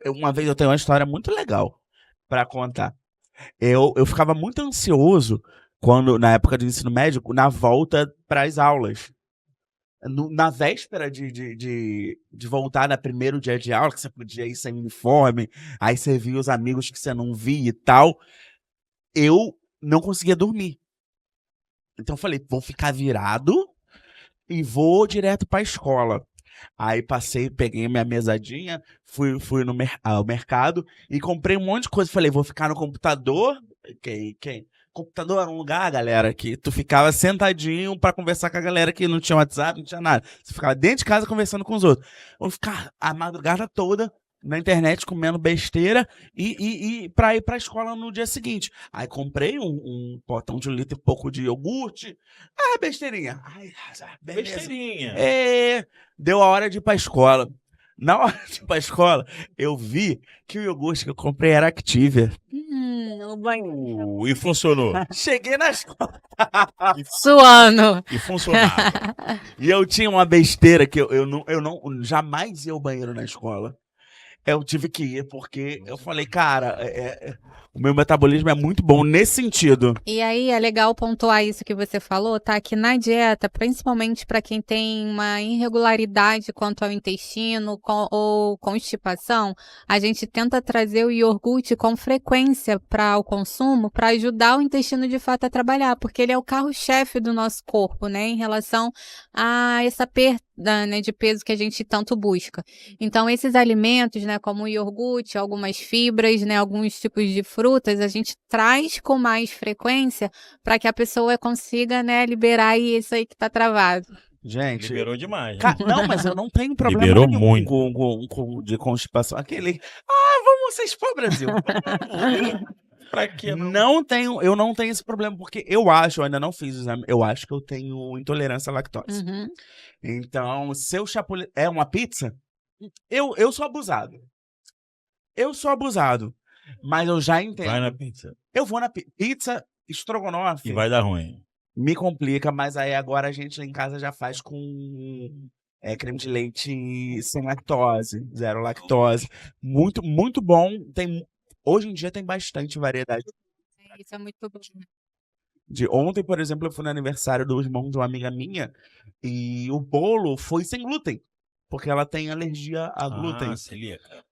Uma vez eu tenho uma história muito legal pra contar. Eu ficava muito ansioso na época do ensino médio, na volta para as aulas. Na véspera de voltar no primeiro dia de aula, que você podia ir sem uniforme, aí você via os amigos que você não via e tal, eu não conseguia dormir. Então eu falei, vou ficar virado e vou direto para a escola. Aí peguei minha mesadinha, fui no ao mercado e comprei um monte de coisa. Falei, vou ficar no computador. Quem? Computador era um lugar, galera, que tu ficava sentadinho pra conversar com a galera que não tinha WhatsApp, não tinha nada. Você ficava dentro de casa conversando com os outros. Vou ficar a madrugada toda na internet comendo besteira e pra ir pra escola no dia seguinte. Aí comprei um potão de 1 litro e pouco de iogurte. Ah, besteirinha. Ai, beleza. Besteirinha. Deu a hora de ir pra escola. Na hora de ir pra escola, eu vi que o iogurte que eu comprei era Activia. O banho. E funcionou. Cheguei na escola. Suando. E funcionava. E eu tinha uma besteira que eu não jamais ia ao banheiro na escola. Eu tive que ir, porque eu falei, cara, o meu metabolismo é muito bom nesse sentido. E aí é legal pontuar isso que você falou, tá? Que na dieta, principalmente para quem tem uma irregularidade quanto ao intestino ou constipação, a gente tenta trazer o iogurte com frequência para o consumo para ajudar o intestino de fato a trabalhar, porque ele é o carro-chefe do nosso corpo, né? Em relação a essa perda, né, de peso que a gente tanto busca. Então, esses alimentos, né, como o iogurte, algumas fibras, né, alguns tipos de frutas, a gente traz com mais frequência para que a pessoa consiga, né, liberar isso aí que tá travado. Gente, Liberou demais. Né? não, mas eu não tenho problema Liberou nenhum muito. de constipação. Vamos se expor, Brasil. Pra quê? Eu não tenho esse problema, porque eu ainda não fiz o exame, eu acho que eu tenho intolerância à lactose. Uhum. Então, se eu é uma pizza, eu sou abusado. Eu sou abusado. Mas eu já entendo. Vai na pizza. Eu vou na pizza, estrogonofe. E vai dar ruim. Me complica, mas aí agora a gente em casa já faz com creme de leite sem lactose, 0 lactose. Muito, muito bom. Hoje em dia tem bastante variedade. Isso é muito bom. Ontem, por exemplo, eu fui no aniversário do irmão de uma amiga minha e o bolo foi sem glúten, porque ela tem alergia a glúten. Celíaca.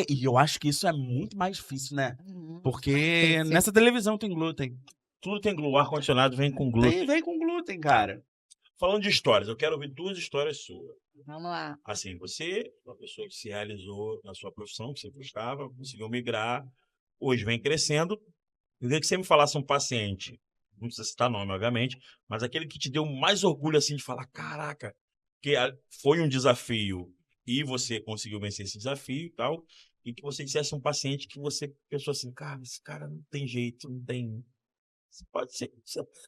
E eu acho que isso é muito mais difícil, né? Porque Sim. nessa televisão tem glúten. Tudo tem glúten. O ar-condicionado vem com glúten. Vem com glúten, cara. Falando de histórias, eu quero ouvir 2 histórias suas. Vamos lá. Assim, você, uma pessoa que se realizou na sua profissão, que você buscava, conseguiu migrar, hoje vem crescendo. Eu queria que você me falasse um paciente, não precisa citar nome, obviamente, mas aquele que te deu mais orgulho, assim, de falar, caraca, que foi um desafio e você conseguiu vencer esse desafio e tal, e que você dissesse um paciente que você pensou assim, cara, esse cara não tem jeito, não tem... Você pode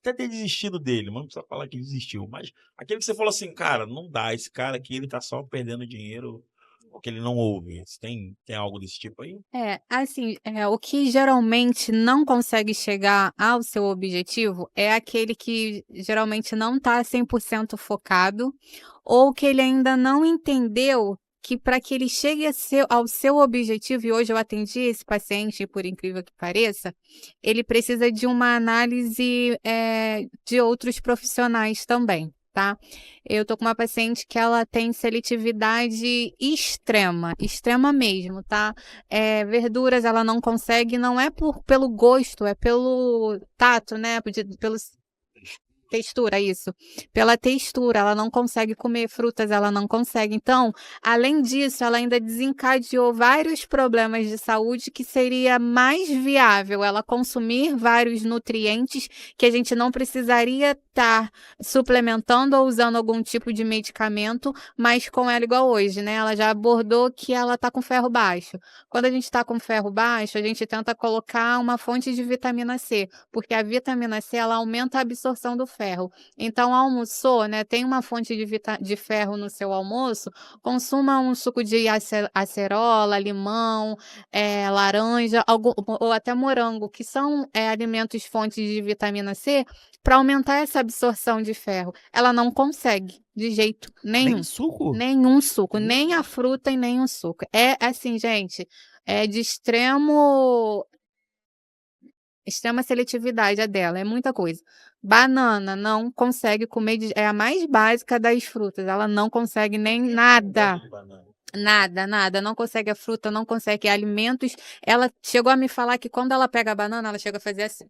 até ter desistido dele, mas não precisa falar que ele desistiu. Mas aquele que você falou assim, cara, não dá, esse cara aqui, ele tá só perdendo dinheiro porque ele não ouve. Você tem algo desse tipo aí? Assim, o que geralmente não consegue chegar ao seu objetivo é aquele que geralmente não tá 100% focado ou que ele ainda não entendeu que para que ele chegue ao seu objetivo, e hoje eu atendi esse paciente, por incrível que pareça, ele precisa de uma análise de outros profissionais também, tá? Eu tô com uma paciente que ela tem seletividade extrema mesmo, tá? Verduras ela não consegue, não é pelo gosto, é pelo tato, né? Pelo textura, isso. Pela textura, ela não consegue comer frutas, ela não consegue. Então, além disso, ela ainda desencadeou vários problemas de saúde que seria mais viável ela consumir vários nutrientes que a gente não precisaria estar suplementando ou usando algum tipo de medicamento, mas com ela igual hoje, né? Ela já abordou que ela tá com ferro baixo. Quando a gente tá com ferro baixo, a gente tenta colocar uma fonte de vitamina C, porque a vitamina C, ela aumenta a absorção do ferro. Então, almoçou, né? Tem uma fonte de ferro no seu almoço, consuma um suco de acerola, limão, laranja, ou até morango, que são alimentos fontes de vitamina C, para aumentar essa absorção de ferro. Ela não consegue, de jeito nenhum. Nem suco? Nenhum suco, nem a fruta e nem o suco. É assim, gente, é de extrema seletividade a dela, é muita coisa. Banana, não consegue comer, é a mais básica das frutas, ela não consegue nem nada. Nada, não consegue a fruta, não consegue alimentos. Ela chegou a me falar que quando ela pega a banana, ela chega a fazer assim.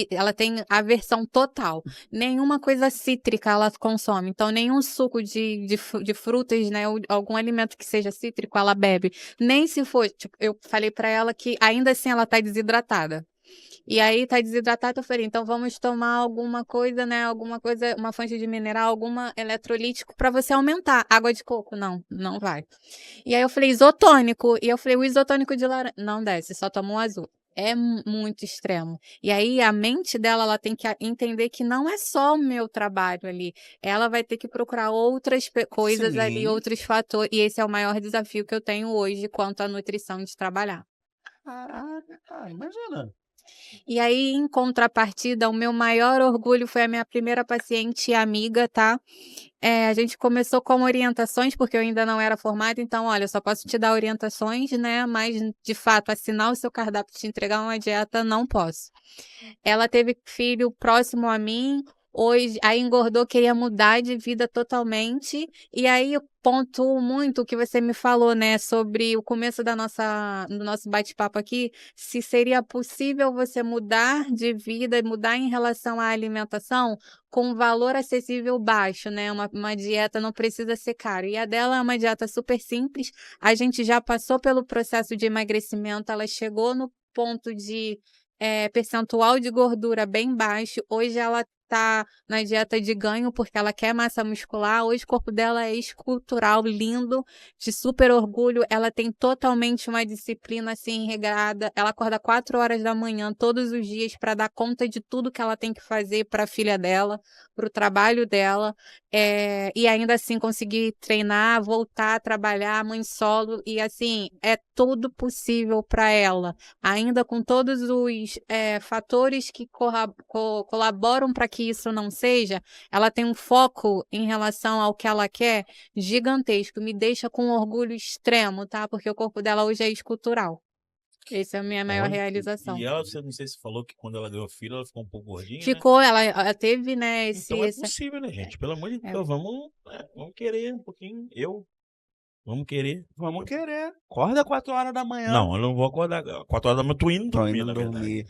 Ela tem aversão total. Nenhuma coisa cítrica ela consome. Então, nenhum suco de frutas, né? Ou algum alimento que seja cítrico, ela bebe. Nem se for. Tipo, eu falei pra ela que ainda assim ela tá desidratada. E aí tá desidratada, eu falei, então vamos tomar alguma coisa, né? Alguma coisa, uma fonte de mineral, alguma eletrolítico pra você aumentar. Água de coco? Não vai. E aí eu falei, isotônico. E eu falei, o isotônico de laranja. Não desce, só toma um azul. É muito extremo. E aí a mente dela, ela tem que entender que não é só o meu trabalho ali. Ela vai ter que procurar outras coisas ali, Sim. outros fatores. E esse é o maior desafio que eu tenho hoje quanto à nutrição de trabalhar. Caraca, cara, imagina. E aí, em contrapartida, o meu maior orgulho foi a minha primeira paciente e amiga, tá? A gente começou com orientações, porque eu ainda não era formada, então, olha, eu só posso te dar orientações, né? Mas, de fato, assinar o seu cardápio e te entregar uma dieta, não posso. Ela teve filho próximo a mim, hoje, aí engordou, queria mudar de vida totalmente. E aí eu pontuo muito o que você me falou, né, sobre o começo do nosso bate-papo aqui, se seria possível você mudar de vida, mudar em relação à alimentação com um valor acessível baixo, né? Uma dieta não precisa ser cara. E a dela é uma dieta super simples. A gente já passou pelo processo de emagrecimento, ela chegou no ponto de percentual de gordura bem baixo. Hoje ela tá na dieta de ganho porque ela quer massa muscular. Hoje o corpo dela é escultural, lindo, de super orgulho. Ela tem totalmente uma disciplina assim regrada. Ela acorda 4 horas da manhã todos os dias para dar conta de tudo que ela tem que fazer para a filha dela, para o trabalho dela. E ainda assim conseguir treinar, voltar a trabalhar, mãe solo, e assim, é tudo possível para ela, ainda com todos os fatores que colaboram para que isso não seja. Ela tem um foco em relação ao que ela quer gigantesco, me deixa com um orgulho extremo, tá? Porque o corpo dela hoje é escultural. Essa é a minha maior Olha, realização. e ela, você não sei se falou que quando ela ganhou filho, ela ficou um pouco gordinha, né? Ficou, ela teve, né, Então é possível, né, gente? Pelo amor de Deus, vamos querer um pouquinho. Vamos querer. Vamos querer. Acorda 4 horas da manhã. Não, eu não vou acordar. 4 horas da manhã, eu tô indo dormir, na verdade.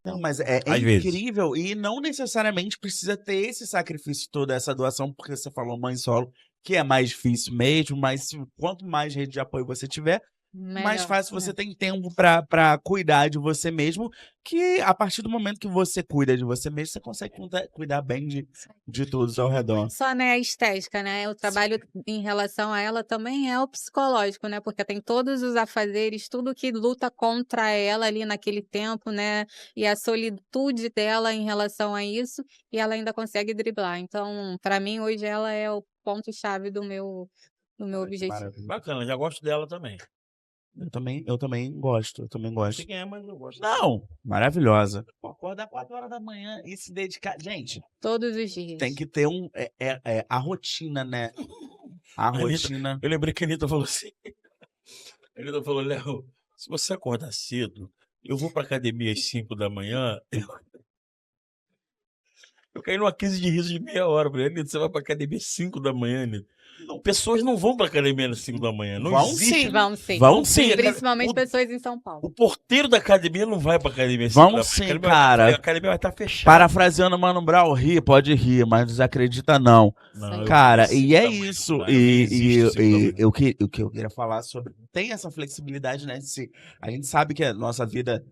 Não, mas é Às vezes. incrível e não necessariamente precisa ter esse sacrifício todo, essa doação, porque você falou mãe solo, que é mais difícil mesmo, mas quanto mais rede de apoio você tiver, mais Melhor, fácil você tem tempo pra cuidar de você mesmo, que a partir do momento que você cuida de você mesmo, você consegue cuidar bem de todos ao redor. Só, né, a estética, né? O trabalho em relação a ela também é o psicológico, né? Porque tem todos os afazeres, tudo que luta contra ela ali naquele tempo, né? E a solitude dela em relação a isso, e ela ainda consegue driblar. Então, para mim, hoje ela é o ponto-chave do meu objetivo. Maravilha. Bacana, já gosto dela também. Eu também gosto, eu também Não gosto. sei quem é, mas eu gosto. Não, maravilhosa. Acordar 4 horas da manhã e se dedicar. Gente, Todos os dias. tem que ter a rotina, né? A rotina. Eu lembrei que a Anitta falou assim. A Anitta falou, Léo, se você acordar cedo, eu vou pra academia às 5 da manhã. Eu caí numa crise de riso de meia hora. Falei, Anitta, você vai pra academia às 5 da manhã, Anitta? Não, pessoas não vão pra academia às 5 da manhã. Não Vão existe. sim. Vão sim. Vão sim. Principalmente pessoas em São Paulo. O porteiro da academia não vai pra academia às 5 Vão da manhã. sim, A academia cara. A academia vai estar fechada. Parafraseando Mano Brown, ri, pode rir, mas desacredita não. Não, Cara, eu vou e é 5 da manhã, isso. cara, não existe 5 da manhã. O que eu queria falar sobre. Tem essa flexibilidade, né? A gente sabe que a nossa vida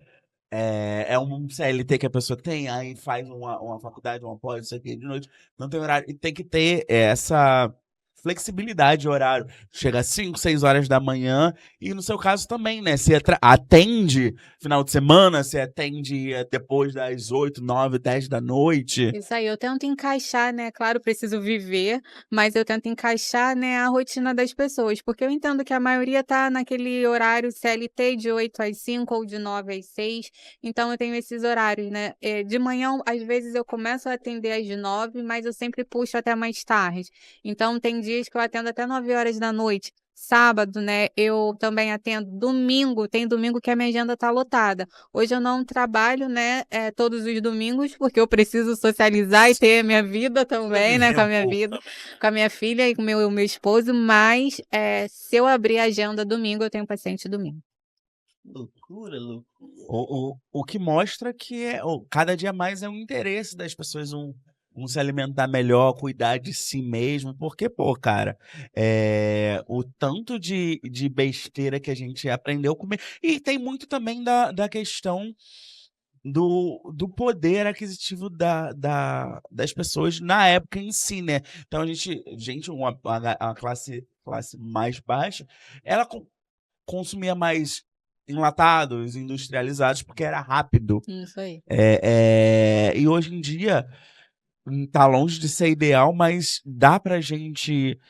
é um CLT que a pessoa tem, aí faz uma faculdade, uma pós, isso aqui de noite, não tem horário. E tem que ter essa flexibilidade de horário. Chega às 5, 6 horas da manhã, e no seu caso também, né? Você atende final de semana, você atende depois das 8, 9, 10 da noite. Isso aí, eu tento encaixar, né? Claro, preciso viver, mas eu tento encaixar, né, a rotina das pessoas, porque eu entendo que a maioria tá naquele horário CLT de 8 às 5 ou de 9 às 6, então eu tenho esses horários, né? De manhã, às vezes, eu começo a atender às 9, mas eu sempre puxo até mais tarde. Então, tem dias que eu atendo até 9 horas da noite. sábado, né, eu também atendo domingo, tem domingo que a minha agenda tá lotada. Hoje eu não trabalho, né, todos os domingos, porque eu preciso socializar e ter a minha vida também, né, com a minha vida, com a minha filha e com o meu esposo, mas se eu abrir a agenda domingo, eu tenho paciente domingo. Loucura, loucura. O que mostra que cada dia mais é um interesse das pessoas se alimentar melhor, cuidar de si mesmo, porque, pô, cara, o tanto de besteira que a gente aprendeu a comer. E tem muito também da questão do poder aquisitivo das pessoas na época em si, né? Então a classe mais baixa, ela consumia mais enlatados, industrializados, porque era rápido. Isso aí. E hoje em dia tá longe de ser ideal, mas dá pra a gente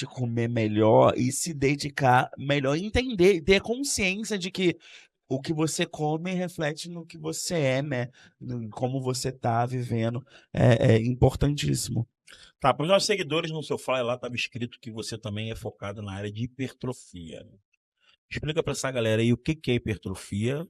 comer melhor e se dedicar melhor, entender, ter consciência de que o que você come reflete no que você é, né? Como você tá vivendo. É importantíssimo. Tá, para os nossos seguidores, no seu flyer lá estava escrito que você também é focado na área de hipertrofia. Explica para essa galera aí o que é hipertrofia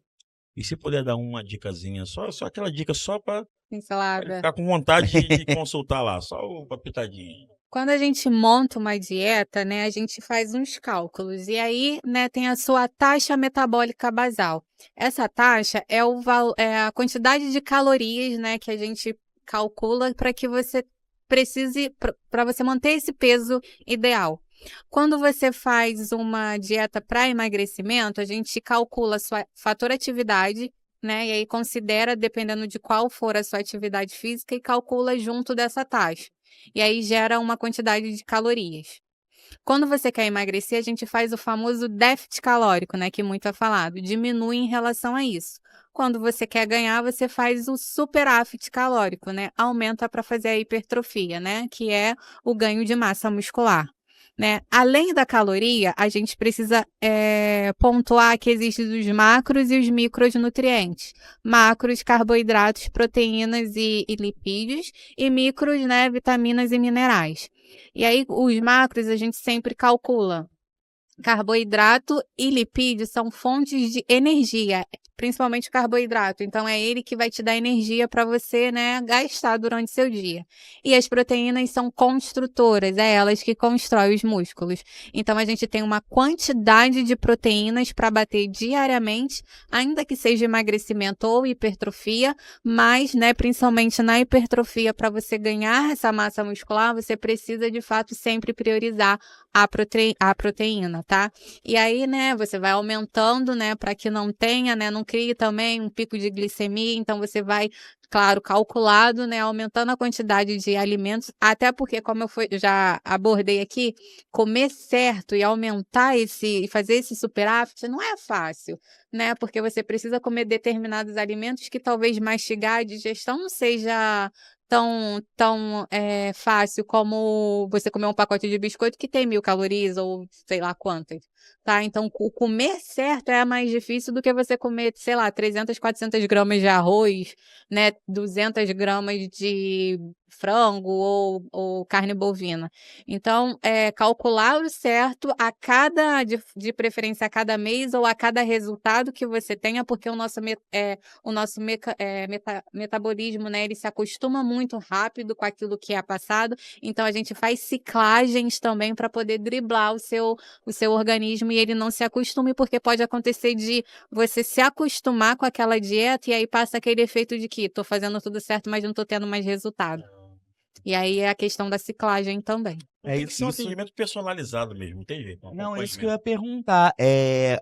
e se puder dar uma dicasinha, só aquela dica só para ficar com vontade de consultar lá, só uma pitadinha. Quando a gente monta uma dieta, né, a gente faz uns cálculos e aí, né, tem a sua taxa metabólica basal. Essa taxa é a quantidade de calorias, né, que a gente calcula para que você precise, para você manter esse peso ideal. Quando você faz uma dieta para emagrecimento, a gente calcula a sua fator atividade, né, e aí considera, dependendo de qual for a sua atividade física, e calcula junto dessa taxa. E aí gera uma quantidade de calorias. Quando você quer emagrecer, a gente faz o famoso déficit calórico, né, que muito é falado, diminui em relação a isso. Quando você quer ganhar, você faz o superávit calórico, né, aumenta para fazer a hipertrofia, né, que é o ganho de massa muscular. Né? Além da caloria, a gente precisa pontuar que existem os macros e os micronutrientes. Macros, carboidratos, proteínas e lipídios, e micros, né, vitaminas e minerais. E aí, os macros a gente sempre calcula. Carboidrato e lipídio são fontes de energia, principalmente o carboidrato. Então, é ele que vai te dar energia para você, né, gastar durante seu dia. E as proteínas são construtoras, é elas que constroem os músculos. Então, a gente tem uma quantidade de proteínas para bater diariamente, ainda que seja emagrecimento ou hipertrofia, mas, né, principalmente na hipertrofia, para você ganhar essa massa muscular, você precisa, de fato, sempre priorizar a proteína, tá? E aí, né, você vai aumentando, né, para que não tenha, né, não crie também um pico de glicemia, então você vai, claro, calculado, né, aumentando a quantidade de alimentos, até porque, como eu já abordei aqui, comer certo e aumentar e fazer esse superávit não é fácil, né, porque você precisa comer determinados alimentos que talvez mastigar, a digestão não seja tão fácil como você comer um pacote de biscoito que tem 1000 calorias ou sei lá quantas, tá? Então, o comer certo é mais difícil do que você comer, sei lá, 300, 400 gramas de arroz, né? 200 gramas de frango ou carne bovina. Então, calcular o certo de preferência a cada mês ou a cada resultado que você tenha, porque o nosso metabolismo, né, ele se acostuma muito rápido com aquilo que é passado, então a gente faz ciclagens também para poder driblar o seu organismo e ele não se acostume, porque pode acontecer de você se acostumar com aquela dieta e aí passa aquele efeito de que tô fazendo tudo certo, mas não tô tendo mais resultado. E aí é a questão da ciclagem também. Tem que ser um atendimento personalizado mesmo, não tem jeito. Não, é isso que eu ia perguntar.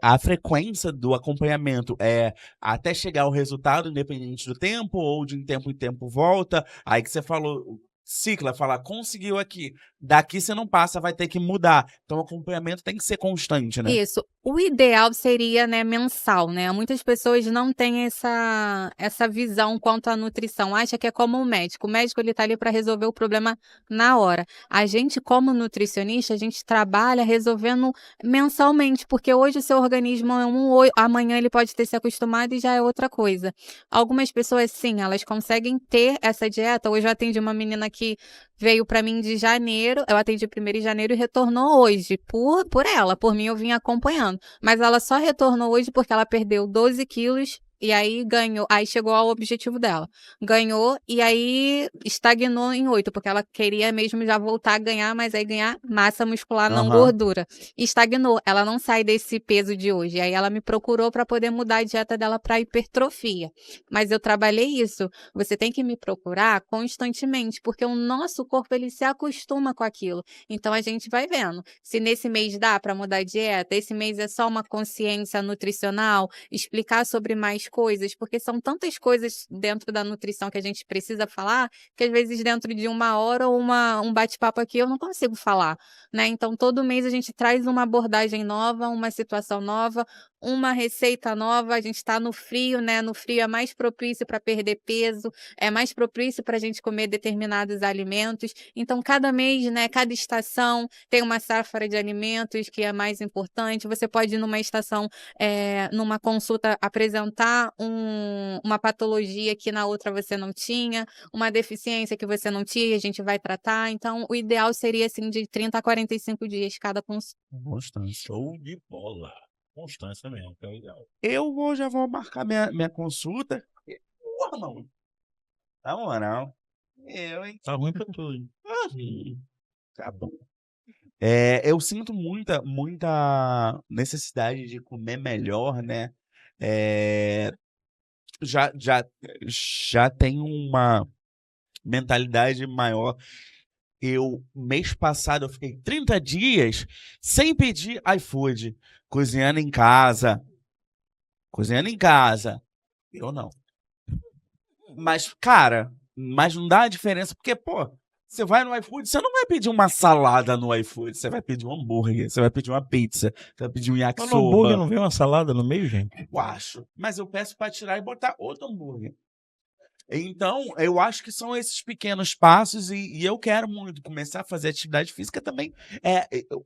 A frequência do acompanhamento é até chegar ao resultado, independente do tempo, ou de tempo em tempo volta? Aí que você falou, cicla, fala, conseguiu aqui, daqui você não passa, vai ter que mudar. Então o acompanhamento tem que ser constante, né? Isso. O ideal seria, né, mensal, né? Muitas pessoas não têm essa visão quanto à nutrição. Acha que é como um médico. O médico, ele tá ali para resolver o problema na hora. A gente, como nutricionista, a gente trabalha resolvendo mensalmente, porque hoje o seu organismo é amanhã ele pode ter se acostumado e já é outra coisa. Algumas pessoas, sim, elas conseguem ter essa dieta. Hoje eu atendi uma menina que veio pra mim de janeiro, eu atendi primeiro em janeiro e retornou hoje, por mim eu vim acompanhando. Mas ela só retornou hoje porque ela perdeu 12 quilos e aí ganhou, aí chegou ao objetivo dela. Ganhou e aí estagnou em 8, porque ela queria mesmo já voltar a ganhar, mas aí ganhar massa muscular, não gordura. Estagnou, ela não sai desse peso de hoje. Aí ela me procurou para poder mudar a dieta dela para hipertrofia. Mas eu trabalhei isso. Você tem que me procurar constantemente, porque o nosso corpo ele se acostuma com aquilo. Então a gente vai vendo. Se nesse mês dá para mudar a dieta, esse mês é só uma consciência nutricional, explicar sobre mais coisas, porque são tantas coisas dentro da nutrição que a gente precisa falar, que às vezes dentro de 1 hora ou um bate-papo aqui eu não consigo falar, né? Então todo mês a gente traz uma abordagem nova, uma situação nova, uma receita nova. A gente está no frio, né? No frio é mais propício para perder peso, é mais propício para a gente comer determinados alimentos. Então cada mês, né? Cada estação tem uma safra de alimentos que é mais importante. Você pode ir numa estação, numa consulta, apresentar uma patologia que na outra você não tinha, uma deficiência que você não tinha, a gente vai tratar. Então, o ideal seria, assim, de 30 a 45 dias cada consulta. Constância. Show de bola. Constância mesmo, que é o ideal. Eu já vou marcar minha consulta. Porra, mano. Na moral. Hein? Tá ruim pra tudo. Tá bom. Eu sinto muita necessidade de comer melhor, né? Já tenho uma mentalidade maior. Mês passado, eu fiquei 30 dias sem pedir iFood, cozinhando em casa. Eu não. Mas, cara, não dá a diferença, porque, pô, você vai no iFood, você não vai pedir uma salada no iFood, você vai pedir um hambúrguer, você vai pedir uma pizza, você vai pedir um Mas no yakisoba. hambúrguer não vem uma salada no meio, gente? Eu acho. Mas eu peço pra tirar e botar outro hambúrguer. Então, eu acho que são esses pequenos passos e eu quero muito começar a fazer atividade física também.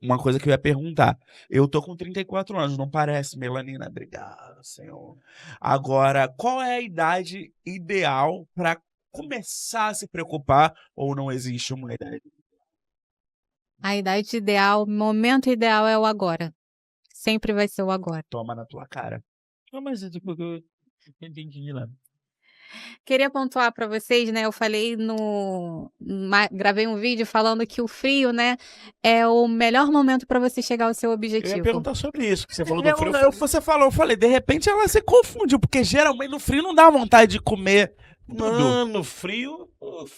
Uma coisa que eu ia perguntar. Eu tô com 34 anos, não parece, Melanina? Obrigado, senhor. Agora, qual é a idade ideal para começar a se preocupar ou não existe uma idade? A idade ideal, o momento ideal é o agora. Sempre vai ser o agora. Toma na tua cara. Não, mas eu não entendi nada. Queria pontuar para vocês, né? Eu falei gravei um vídeo falando que o frio, né, é o melhor momento para você chegar ao seu Eu objetivo. ia perguntar sobre isso, que você falou do frio. Você falou, eu falei, de repente ela se confundiu, porque geralmente no frio não dá vontade de comer tudo. Não, no frio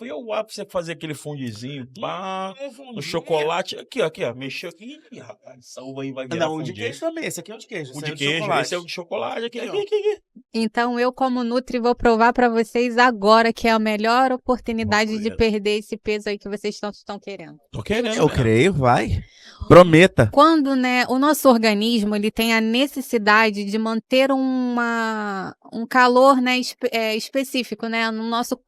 é o ápice pra você fazer aquele fundizinho, pá, no chocolate. Aqui, ó, mexeu aqui. Ih, rapaz, essa uva aí vai virar Não, o de fundir. queijo também, esse aqui é o de queijo. O esse de é o queijo, chocolate. esse é o de chocolate. Aqui. Então, eu, como Nutri, vou provar para vocês agora que é a melhor oportunidade de perder esse peso aí que vocês estão querendo. Tô querendo. Eu creio, vai. Prometa. Quando, né, o nosso organismo ele tem a necessidade de manter um calor, né, específico, né,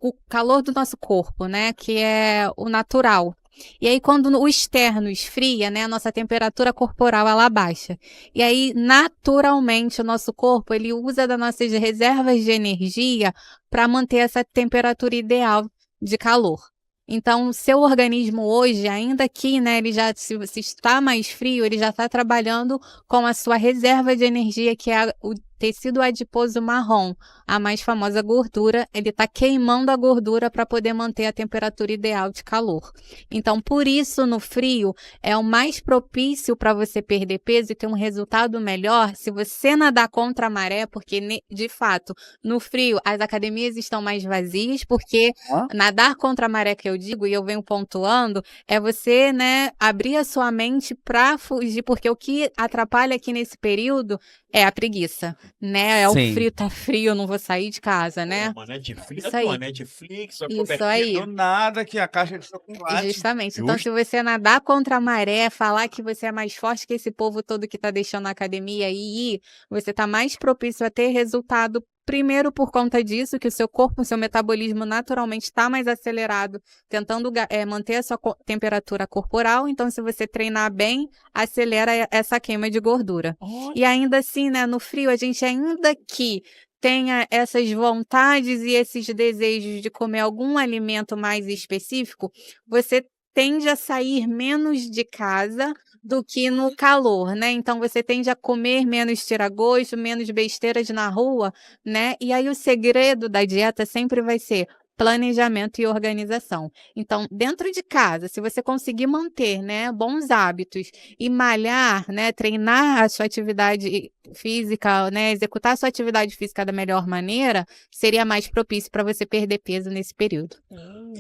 o calor do nosso corpo, né, que é o natural. E aí, quando o externo esfria, né, a nossa temperatura corporal ela baixa. E aí, naturalmente, o nosso corpo ele usa das nossas reservas de energia para manter essa temperatura ideal de calor. Então, o seu organismo hoje, ainda que, né, ele já se está mais frio, ele já está trabalhando com a sua reserva de energia, que é o tecido adiposo marrom, a mais famosa gordura. Ele está queimando a gordura para poder manter a temperatura ideal de calor. Então, por isso, no frio, é o mais propício para você perder peso e ter um resultado melhor se você nadar contra a maré, porque, de fato, no frio, as academias estão mais vazias, porque nadar contra a maré, que eu digo, e eu venho pontuando, é você, né, abrir a sua mente para fugir, porque o que atrapalha aqui nesse período é a preguiça, né? O frio, tá frio, eu não vou sair de casa, né? Uma Netflix, Isso aí. uma Netflix, Isso aí. Do nada que a caixa de chocolate. Justamente. Então, se você nadar contra a maré, falar que você é mais forte que esse povo todo que tá deixando a academia e ir, você tá mais propício a ter resultado. Primeiro, por conta disso, que o seu corpo, o seu metabolismo naturalmente está mais acelerado, tentando manter a sua temperatura corporal. Então, se você treinar bem, acelera essa queima de gordura. E ainda assim, né, no frio, a gente ainda que tenha essas vontades e esses desejos de comer algum alimento mais específico, você tende a sair menos de casa do que no calor, né. Então você tende a comer menos tira-gosto, menos besteiras na rua, né. E aí o segredo da dieta sempre vai ser planejamento e organização. Então, dentro de casa, se você conseguir manter, né, bons hábitos e malhar, né, treinar a sua atividade física, né, executar a sua atividade física da melhor maneira, seria mais propício para você perder peso nesse período.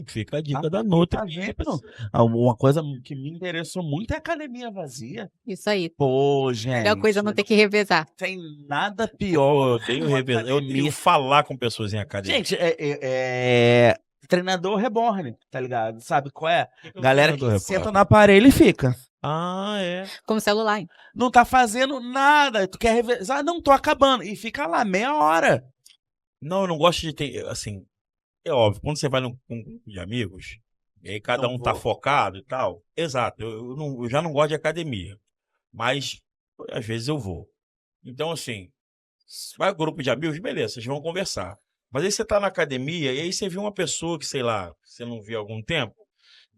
Fica a dica da Nutri. Tá vendo? Uma coisa que me interessou muito é a academia vazia. Isso aí. Pô, gente. Melhor coisa é não ter que revezar. Tem nada pior. Eu tenho falar com pessoas em academia. Gente, treinador reborn, tá ligado? Sabe qual é? Galera que senta no aparelho e fica. Ah, é. Como celular. Hein? Não tá fazendo nada. Tu quer revezar? Não, tô acabando. E fica lá meia hora. Não, eu não gosto de ter, assim, é óbvio, quando você vai num grupo de amigos, e aí cada um tá focado e tal, exato, eu já não gosto de academia, mas às vezes eu vou. Então, assim, vai grupo de amigos, beleza, vocês vão conversar. Mas aí você tá na academia e aí você vê uma pessoa que, sei lá, você não viu há algum tempo,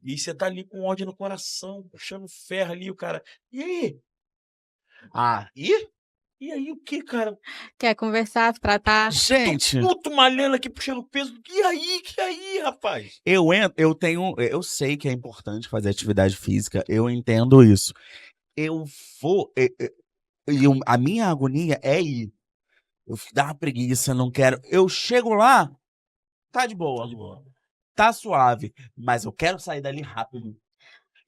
e você tá ali com ódio no coração, puxando ferro ali, o cara, e aí? E aí o que, cara? Quer conversar, tratar? Gente, Puto malhando aqui, puxando peso, e aí, rapaz? eu sei que é importante fazer atividade física, eu entendo isso. Eu vou, a minha agonia é ir. Eu dá uma preguiça, não quero. Eu chego lá, tá de boa. Tá suave, mas eu quero sair dali rápido.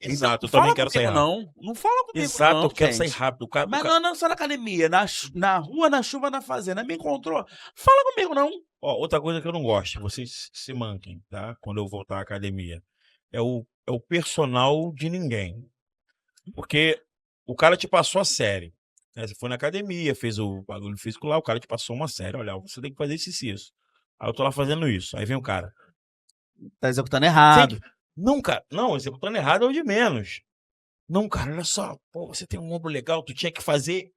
Exato, Então, eu também quero sair rápido. Não fala comigo Exato, não, eu quero gente. sair rápido. Mas não só na academia, na rua, na chuva, na fazenda. Me encontrou. Fala comigo não. Ó, outra coisa que eu não gosto, vocês se manquem, tá? Quando eu voltar à academia. É o personal de ninguém. Porque o cara te passou a série. Né? Você foi na academia, fez o bagulho físico lá, o cara te passou uma série. Olha, você tem que fazer isso. Aí eu tô lá fazendo isso. Aí vem o cara. Tá executando errado. Não, cara, não, executando errado é o de menos. Não, cara, olha só, pô, você tem um ombro legal, tu tinha que fazer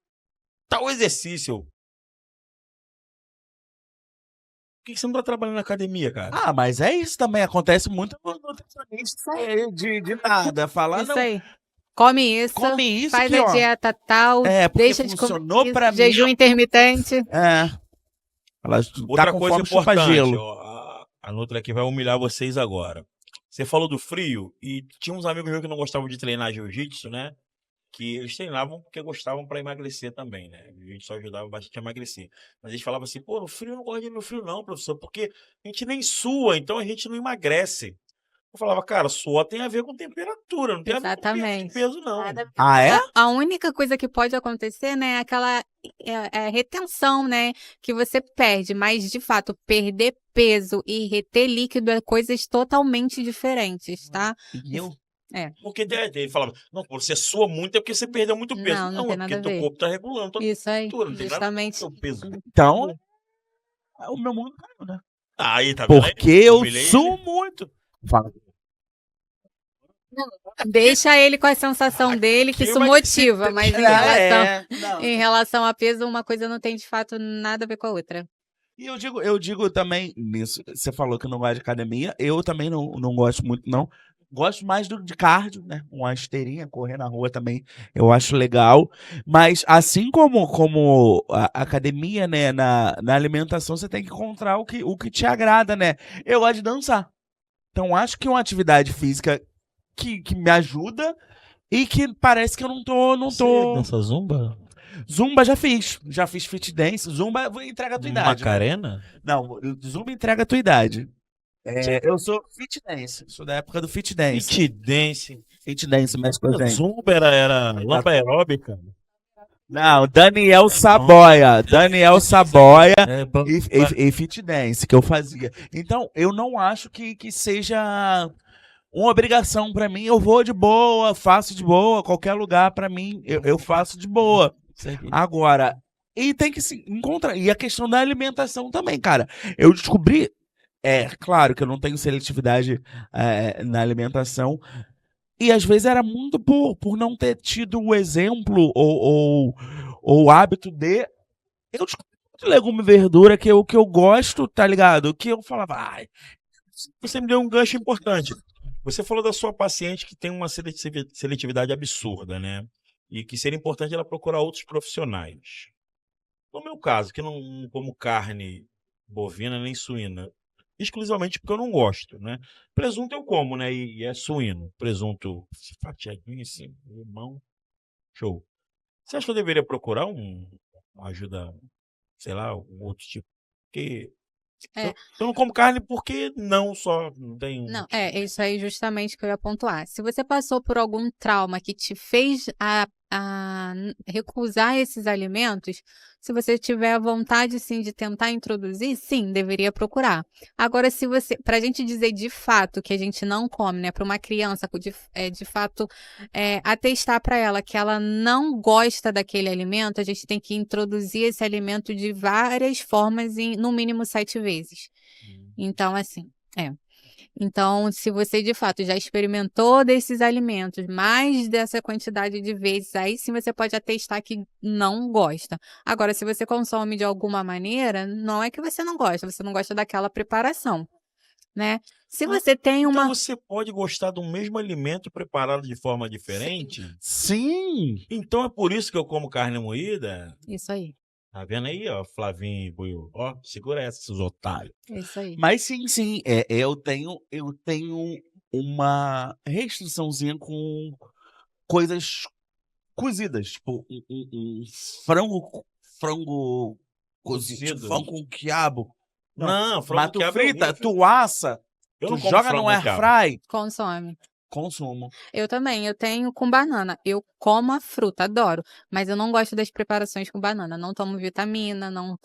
tal exercício. Por que você não tá trabalhando na academia, cara? Mas é isso também, acontece muito no nutricionista de nada. Falar, Isso não, aí. Come isso, faz que, a dieta tal, porque deixa de comer funcionou isso, pra mim. jejum intermitente. Outra com coisa fome, chupa importante, gelo. ó, a Nutri aqui vai humilhar vocês agora. Você falou do frio e tinha uns amigos meus que não gostavam de treinar jiu-jitsu, né? Que eles treinavam porque gostavam para emagrecer também, né? A gente só ajudava bastante a emagrecer. Mas eles falavam assim, pô, no frio eu não gosto de ir no frio não, professor, porque a gente nem sua, então a gente não emagrece. Eu falava, cara, suor tem a ver com temperatura, não tem a ver com perda de peso, não. É? A única coisa que pode acontecer, né, é aquela retenção, né, que você perde. Mas, de fato, perder peso e reter líquido é coisas totalmente diferentes, tá? Porque ele falava, não, você sua muito é porque você perdeu muito peso. Não tem é nada porque a ver. teu corpo tá regulando toda Isso aí, temperatura, não tem justamente. nada a ver com o peso. Então, o meu mundo caiu, né? Aí, tá vendo? Porque eu Humilhei suo muito. Fala. Deixa ele com a sensação dele, que isso motiva, mas em relação a peso, uma coisa não tem de fato nada a ver com a outra. E eu digo também nisso, você falou que não gosta de academia, eu também não gosto muito, não. Gosto mais de cardio, né? Uma esteirinha, correr na rua também, eu acho legal. Mas assim como a academia, né, na alimentação, você tem que encontrar o que te agrada, né? Eu gosto de dançar. Então acho que uma atividade física que me ajuda e que parece que eu não tô... Você dança zumba? Zumba já fiz fit dance. Zumba entrega a tua idade. Macarena? Né? Não, Zumba entrega a tua idade. Eu sou fit dance, sou da época do fit dance. Fit dance, mais coisa. Zumba era lamba aeróbica. Não, Daniel Saboia. Daniel Saboia e fit dance que eu fazia. Então, eu não acho que seja uma obrigação pra mim. Eu vou de boa, faço de boa, qualquer lugar pra mim, eu faço de boa. Agora, e tem que se encontrar. E a questão da alimentação também, cara. Eu descobri, claro que eu não tenho seletividade na alimentação, e às vezes era muito por não ter tido o exemplo ou o hábito de... Eu descobri legume e verdura que eu gosto, tá ligado? Que eu falava, ai, Você me deu um gancho importante. Você falou da sua paciente que tem uma seletividade absurda, né? E que seria importante ela procurar outros profissionais. No meu caso, que não como carne bovina nem suína, exclusivamente porque eu não gosto, né? Presunto eu como, né? E é suíno. Presunto fatiadinho assim, limão, show. Você acha que eu deveria procurar uma ajuda, sei lá, um outro tipo? Porque É, eu não como carne porque não tem um não, motivo. isso aí justamente que eu ia pontuar. Se você passou por algum trauma que te fez recusar esses alimentos, se você tiver a vontade, sim, de tentar introduzir, sim, deveria procurar. Agora, se você, para a gente dizer de fato que a gente não come, né, para uma criança, de fato, atestar para ela que ela não gosta daquele alimento, a gente tem que introduzir esse alimento de várias formas, no mínimo 7 vezes. Então, assim, é. Então, se você de fato já experimentou desses alimentos, mais dessa quantidade de vezes, aí sim você pode atestar que não gosta. Agora, se você consome de alguma maneira, não é que você não gosta daquela preparação, né? Se Ah, você tem então uma. você pode gostar do mesmo alimento preparado de forma diferente? sim. Então é por isso que eu como carne moída? Isso aí, Tá vendo aí, ó, Flavinho e Buiu? Ó, segura essa, seus otários. isso aí. Mas sim, eu tenho uma restriçãozinha com coisas cozidas, tipo um frango cozido, tipo Cozido? frango com quiabo. Não, Não, mas frango tu quiabo é frita, horrível. tu assa, Eu tu não como joga no frango com air quiabo. fry, Consome. consumo. Eu também, eu tenho com banana. Eu como a fruta, adoro. Mas eu não gosto das preparações com banana. Não tomo vitamina, não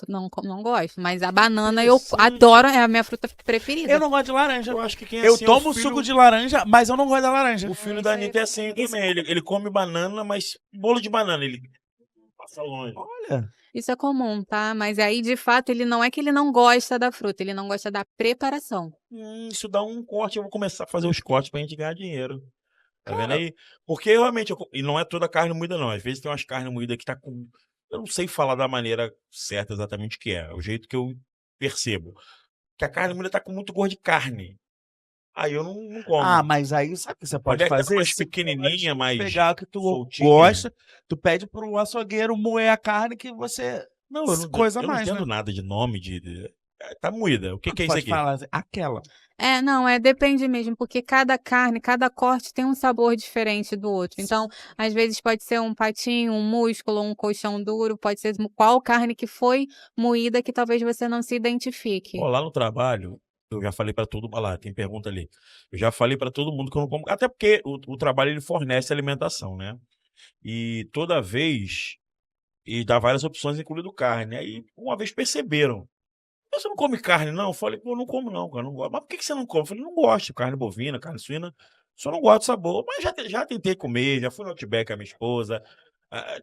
gosto. Mas a banana eu Interessante. adoro, é a minha fruta Eu preferida. não gosto de laranja. Eu acho que quem é Eu assim é o tomo suco de laranja, mas eu não gosto da laranja. o filho Isso da aí. Anitta é assim também. Ele come banana, mas bolo de banana, ele passa longe. Olha. Isso é comum, tá? Mas aí, de fato, ele não é que ele não gosta da fruta, ele não gosta da preparação. Isso dá um corte, eu vou começar a fazer os cortes pra gente ganhar dinheiro. Tá vendo Cara, aí? Porque realmente, e não é toda carne moída, não. Às vezes tem umas carnes moídas que tá com. Eu não sei falar da maneira certa exatamente o que é. O jeito que eu percebo. Que a carne moída tá com muito gosto de carne. Aí eu não como. mas aí sabe o que você Quando pode é aquela fazer? mais Se pequenininha, mais pegar o que tu soltinha. gosta, tu pede pro açougueiro moer a carne que você Não, coisa eu não mais, né? entendo nada de nome tá moída. O que, que é isso Pode aqui? falar assim, aquela. Não, depende mesmo, porque cada carne, cada corte tem um sabor diferente do outro. Então, às vezes pode ser um patinho, um músculo, um colchão duro, pode ser qual carne que foi moída que talvez você não se identifique. Ó, lá no trabalho, eu já falei pra todo mundo, lá, tem pergunta ali. Eu já falei pra todo mundo que eu não como, até porque o trabalho ele fornece alimentação, né? E toda vez, e dá várias opções, incluindo carne. Aí, uma vez perceberam. Você não come carne, não? Eu falei, pô, não como não, cara, não gosto. Mas por que que você não come? Eu falei, não gosto de carne bovina, carne suína, só não gosto do sabor. Mas já tentei comer, já fui no Outback com a minha esposa.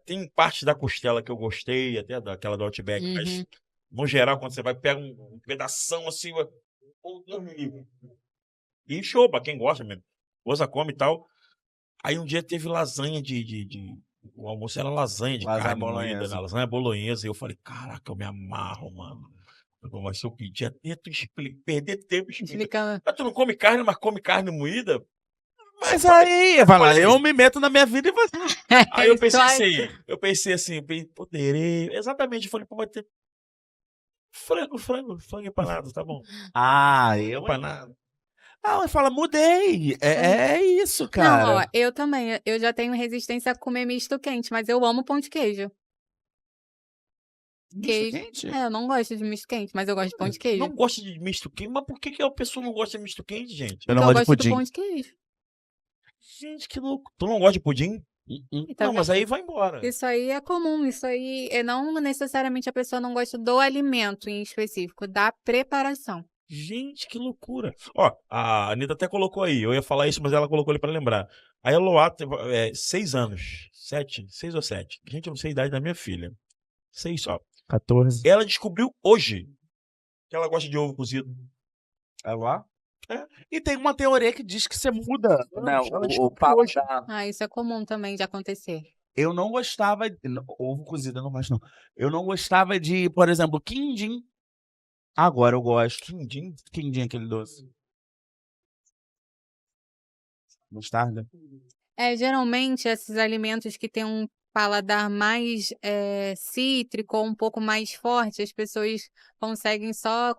Tem parte da costela que eu gostei, até daquela do Outback, mas Uhum. no geral, quando você vai, pega um pedação assim, pô, Deus me livre. E show, pra quem gosta mesmo. Esposa come e tal. Aí um dia teve lasanha o almoço era lasanha de Lasanha carne moída, né? bolonhesa. Lasanha bolonhesa. E eu falei, caraca, eu me amarro, mano. Mas se eu pedir até tu perder tempo explicando. Explicando. Mas tu não come carne, mas come carne moída? Mas aí, vai lá, Olha eu isso. me meto na minha vida e você. Aí eu Isso pensei aí. assim, poderei. Exatamente, eu falei, pô, vai ter frango empanado, tá bom. Empanado. Mas fala, mudei. É isso, Não, ó, cara. eu também. Eu já tenho resistência a comer misto quente, mas eu amo pão de queijo. Misto Queijo. quente? Eu não gosto de misto quente, mas eu gosto de pão de queijo. Não gosta de misto quente? Mas por que a pessoa não gosta de misto quente, gente? Eu não Porque eu gosto de gosto do pudim. pão de queijo. Gente, que louco. Tu não gosta de pudim? E tá Não, mas vendo? aí vai embora. Isso aí é comum, isso aí não necessariamente a pessoa não gosta do alimento em específico, da preparação. Gente, que loucura. Ó, a Anitta até colocou aí. Eu ia falar isso, mas ela colocou ali pra lembrar. A Eloá tem 6 anos. 6 ou 7. Gente, eu não sei a idade da minha filha. 6 só. 14. Ela descobriu hoje que ela gosta de ovo cozido. É lá? É. E tem uma teoria que diz que você muda, né, Ela o descobriu hoje. paladar. Isso é comum também de acontecer. Eu não gostava. Ovo cozido, eu não gosto, não. Eu não gostava de, por exemplo, quindim. Agora eu gosto. Quindim? Quindim, aquele doce. Mostarda? Geralmente esses alimentos que têm um paladar mais cítrico ou um pouco mais forte, as pessoas conseguem só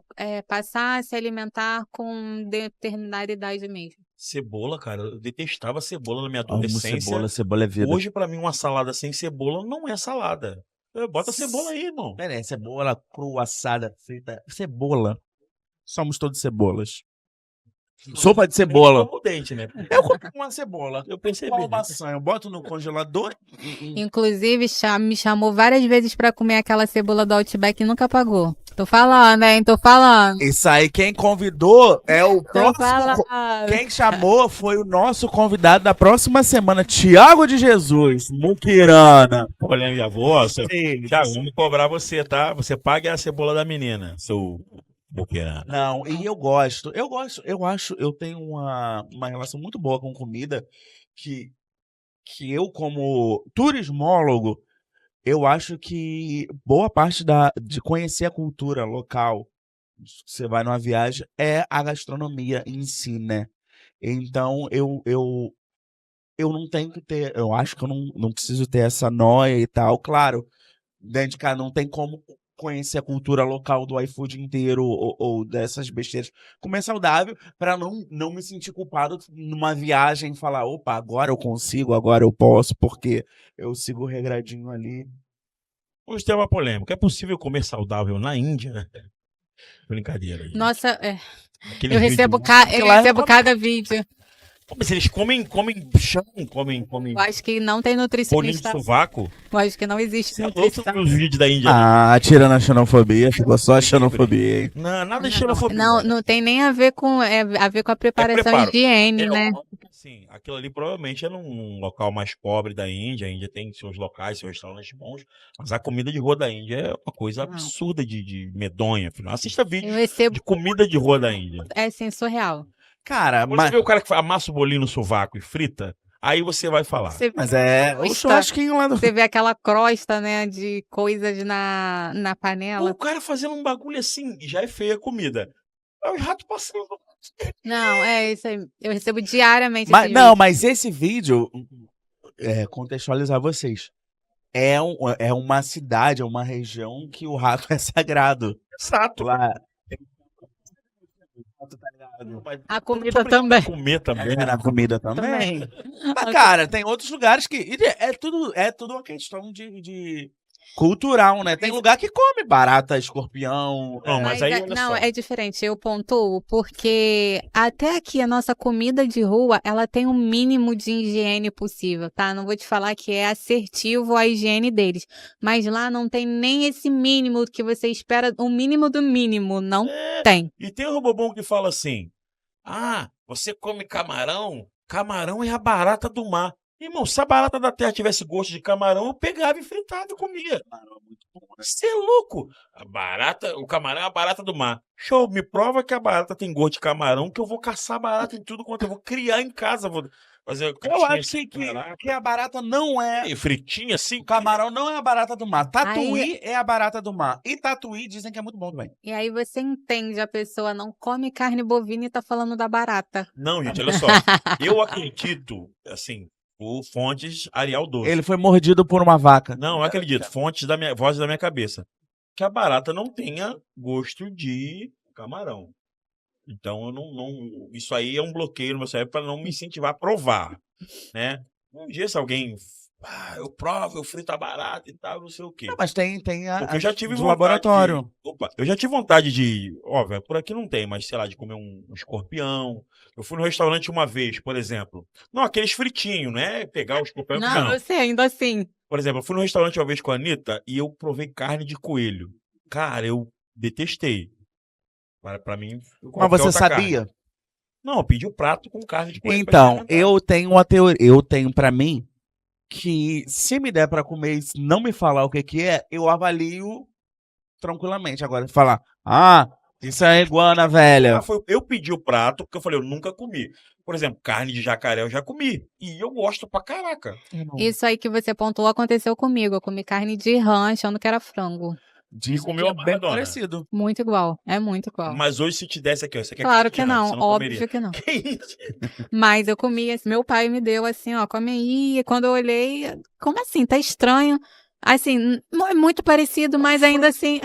passar a se alimentar com determinada idade mesmo. Cebola, cara, eu detestava cebola na minha Amo adolescência. cebola é vida. Hoje, pra mim, uma salada sem cebola não é salada. Bota cebola aí, irmão. Pera aí, cebola crua, assada, frita. Cebola. Somos todos cebolas. Sopa de cebola. Como o dente, né? Eu como uma cebola. Eu percebi. Qual maçã? Eu boto no congelador. Inclusive, me chamou várias vezes pra comer aquela cebola do Outback e nunca pagou. Tô falando, hein? Tô falando. Isso aí, quem convidou é o Tô próximo. falando. Quem chamou foi o nosso convidado da próxima semana, Tiago de Jesus, Muquirana. Olha, minha avó, Sim. Thiago, vamos cobrar você, tá? Você paga a cebola da menina, seu boqueirão. Não, e eu gosto, eu tenho uma relação muito boa com comida que eu, como turismólogo, eu acho que boa parte de conhecer a cultura local, você vai numa viagem, é a gastronomia em si, né? Então, eu não tenho que ter, eu acho que eu não preciso ter essa noia e tal. Claro, dentro de casa não tem como conhecer a cultura local do iFood inteiro ou dessas besteiras. Comer saudável para não me sentir culpado numa viagem e falar, opa, agora eu consigo, agora eu posso, porque eu sigo regradinho ali. Vamos ter uma polêmica. É possível comer saudável na Índia? Brincadeira. Gente. Nossa, Aquele eu vídeo- recebo, cada vídeo. Mas eles comem chão, comem Eu acho que não tem bolinho de nutricionista. sovaco. Eu acho que não existe Você é louco nutricionista. nos vídeos da Índia. Tirando a xenofobia, ficou só a xenofobia, hein? Não, nada de xenofobia. Não tem nem a ver com a preparação preparo. e higiene, né? Sim, aquilo ali provavelmente é num local mais pobre da Índia. A Índia tem seus locais, seus restaurantes bons. Mas a comida de rua da Índia é uma coisa Não. absurda de medonha. Afinal, assista vídeo Eu recebo, de comida de rua da Índia. assim, surreal. Cara, Quando você vê o cara que amassa o bolinho no sovaco e frita, aí você vai falar. mas é o churrasquinho lá do... Você vê aquela crosta, né, de coisas na panela. O cara fazendo um bagulho assim, e já é feia a comida. É os ratos passando. Não, é isso aí. Eu recebo diariamente Mas, esse não, vídeo. mas esse vídeo, contextualizar vocês, é uma cidade, é uma região que o rato é sagrado. Exato. Lá, A comida também. Comer também. na comida também. Também. Mas, cara, tem outros lugares que é tudo uma questão de cultural, né? Tem lugar que come barata, escorpião. Não, mas aí, olha não, só. é diferente. Eu pontuo porque até aqui a nossa comida de rua, ela tem o mínimo de higiene possível, tá? Não vou te falar que é assertivo a higiene deles, mas lá não tem nem esse mínimo que você espera, o mínimo do mínimo, não tem. E tem o robobom que fala assim: ah, você come camarão? Camarão é a barata do mar. Irmão, se a barata da terra tivesse gosto de camarão, eu pegava e fritava e comia. Você é louco? O camarão é a barata do mar. Show, me prova que a barata tem gosto de camarão, que eu vou caçar barata em tudo quanto eu vou criar em casa. Vou fazer Eu acho que a barata não é. fritinha assim. O camarão não é a barata do mar. Tatuí é a barata do mar. E tatuí dizem que é muito bom também. E aí você entende, a pessoa não come carne bovina e tá falando da barata. Não, gente, olha só. Eu acredito, assim, por fontes Arial Doce. Ele foi mordido por uma vaca. Não, eu acredito. Fontes da minha voz da minha cabeça. Que a barata não tenha gosto de camarão. Então, eu não isso aí é um bloqueio no meu cérebro para não me incentivar a provar, né? Um dia se alguém, eu provo, eu frito a barata e tal, não sei o quê. Não, mas tem Porque eu já tive do vontade laboratório. eu já tive vontade de, óbvio, por aqui não tem, mas sei lá, de comer um escorpião. Eu fui no restaurante uma vez, por exemplo. Não, aqueles fritinhos, né? Pegar o escorpião. Não, eu sei, ainda assim. Por exemplo, eu fui no restaurante uma vez com a Anitta e eu provei carne de coelho. Cara, eu detestei. Pra mim. Mas você sabia? Carne. Não, eu pedi o prato com carne de coelho. Então, eu tenho uma teoria. Eu tenho pra mim que se me der pra comer e não me falar o que é, eu avalio tranquilamente. Agora, falar, Isso é iguana, velha. Eu pedi o prato porque eu falei, eu nunca comi. Por exemplo, carne de jacaré eu já comi. E eu gosto pra caraca. Isso aí que você pontuou aconteceu comigo. Eu comi carne de rã achando que era frango. De comeu comeu bem Maradona. parecido. Muito igual. É muito igual. Mas hoje se te desse aqui, ó, você quer Claro que de rã, não. você Óbvio comeria. que não. Que isso? Mas eu comi, meu pai me deu assim, ó, come aí. E quando eu olhei, como assim? Tá estranho. Assim, é muito parecido, mas ainda assim,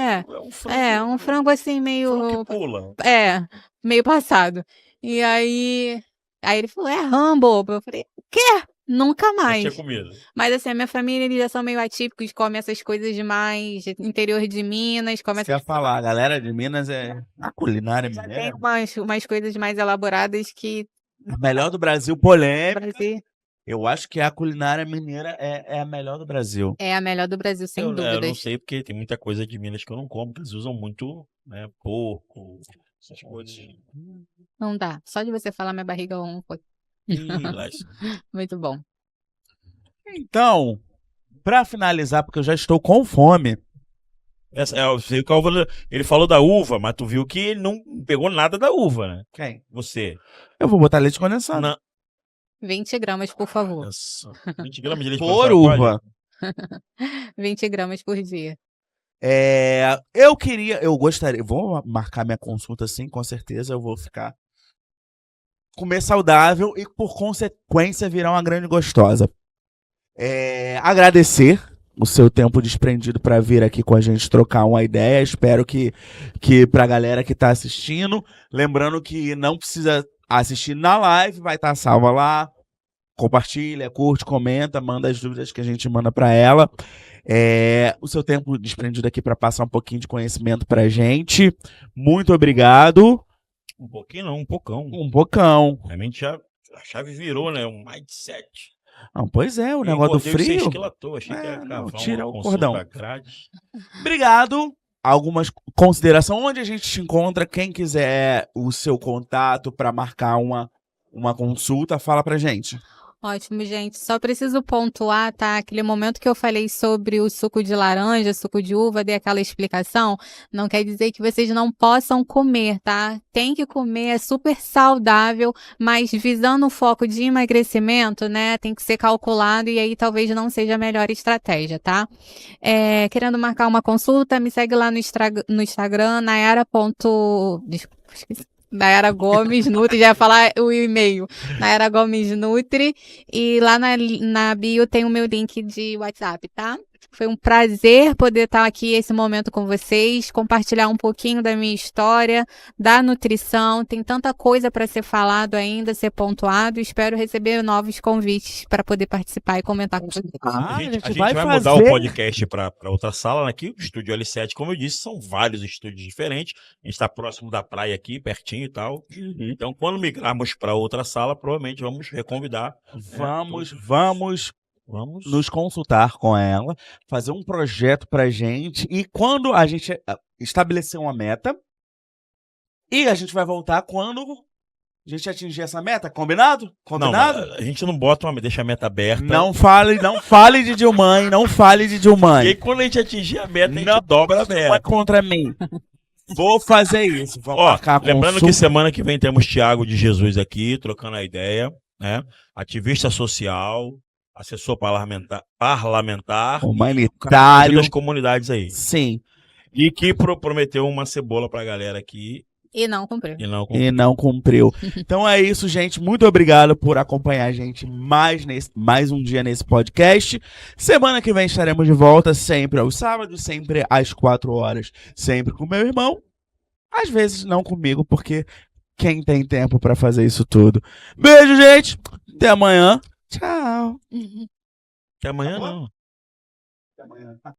É um frango assim meio, frango que pula. meio passado. E aí ele falou, é rã, boba. Eu falei, quê? Nunca Já mais. tinha comido. Mas assim, a minha família, eles já são meio atípicos, comem essas coisas demais, interior de Minas, comem Você ia falar, a galera de Minas a culinária já mineira. tem umas coisas mais elaboradas que A melhor do Brasil, polêmica. Brasil Eu acho que a culinária mineira é a melhor do Brasil. é a melhor do Brasil, sem Eu não dúvidas. sei porque tem muita coisa de Minas que eu não como, porque eles usam muito, né, porco, essas coisas. Não dá. Só de você falar minha barriga foi. Ih, lasca. Muito bom. Então, pra finalizar, porque eu já estou com fome. Ele falou da uva, mas tu viu que ele não pegou nada da uva, né? Quem? Você. Eu vou botar leite condensado. Não. 20 gramas, por favor. Nossa, 20 gramas de leite Por condensado, uva. 20 gramas por dia. Eu gostaria, vou marcar minha consulta sim, com certeza, eu vou ficar comer saudável e por consequência virar uma grande gostosa. Agradecer o seu tempo desprendido para vir aqui com a gente trocar uma ideia, espero que pra galera que tá assistindo, lembrando que não precisa assistir na live, vai estar salva lá, compartilha, curte, comenta, manda as dúvidas que a gente manda para ela. O seu tempo desprendido aqui para passar um pouquinho de conhecimento pra gente. Muito obrigado. Um pouquinho não, um pocão. Um bocão. Realmente a chave virou, né? Um mindset. Não, pois é, o negócio do frio. 6 quilos à toa, achei que ia não, cavar tira uma o cordão. consulta grátis. Obrigado. Algumas considerações. Onde a gente te encontra? Quem quiser o seu contato para marcar uma consulta, fala pra gente. Ótimo, gente. Só preciso pontuar, tá? Aquele momento que eu falei sobre o suco de laranja, suco de uva, dei aquela explicação. Não quer dizer que vocês não possam comer, tá? Tem que comer, é super saudável, mas visando o foco de emagrecimento, né? Tem que ser calculado e aí talvez não seja a melhor estratégia, tá? Querendo marcar uma consulta, me segue lá no Instagram, Nayara. Desculpa, esqueci. Nayara Gomes Nutri, já ia falar o e-mail. Nayara Gomes Nutri. E lá na bio tem o meu link de WhatsApp, tá? Foi um prazer poder estar aqui esse momento com vocês, compartilhar um pouquinho da minha história, da nutrição. Tem tanta coisa para ser falado ainda, ser pontuado. Espero receber novos convites para poder participar e comentar com vocês. A gente vai mudar o podcast para outra sala aqui, o Estúdio L7, como eu disse, são vários estúdios diferentes. A gente está próximo da praia aqui, pertinho e tal. Então, quando migrarmos para outra sala, provavelmente vamos reconvidar. Vamos nos consultar com ela, fazer um projeto pra gente e quando a gente estabelecer uma meta e a gente vai voltar quando a gente atingir essa meta, combinado? Combinado? Não, a gente não deixa a meta aberta. Não fale de Dilmãe, não fale de Dilmãe. E aí, quando a gente atingir a meta, a gente dobra a meta. Vai contra mim. Vou fazer isso. Lembrando que semana que vem temos Thiago de Jesus aqui, trocando a ideia, né? Ativista social, assessor parlamentar, humanitário das comunidades aí. Sim. E que prometeu uma cebola pra galera aqui. E não cumpriu. E não cumpriu. Então é isso, gente. Muito obrigado por acompanhar a gente mais um dia nesse podcast. Semana que vem estaremos de volta, sempre aos sábados, sempre às 4 horas. Sempre com meu irmão. Às vezes não comigo, porque quem tem tempo pra fazer isso tudo. Beijo, gente. Até amanhã. Tchau. Até amanhã, não. Até amanhã.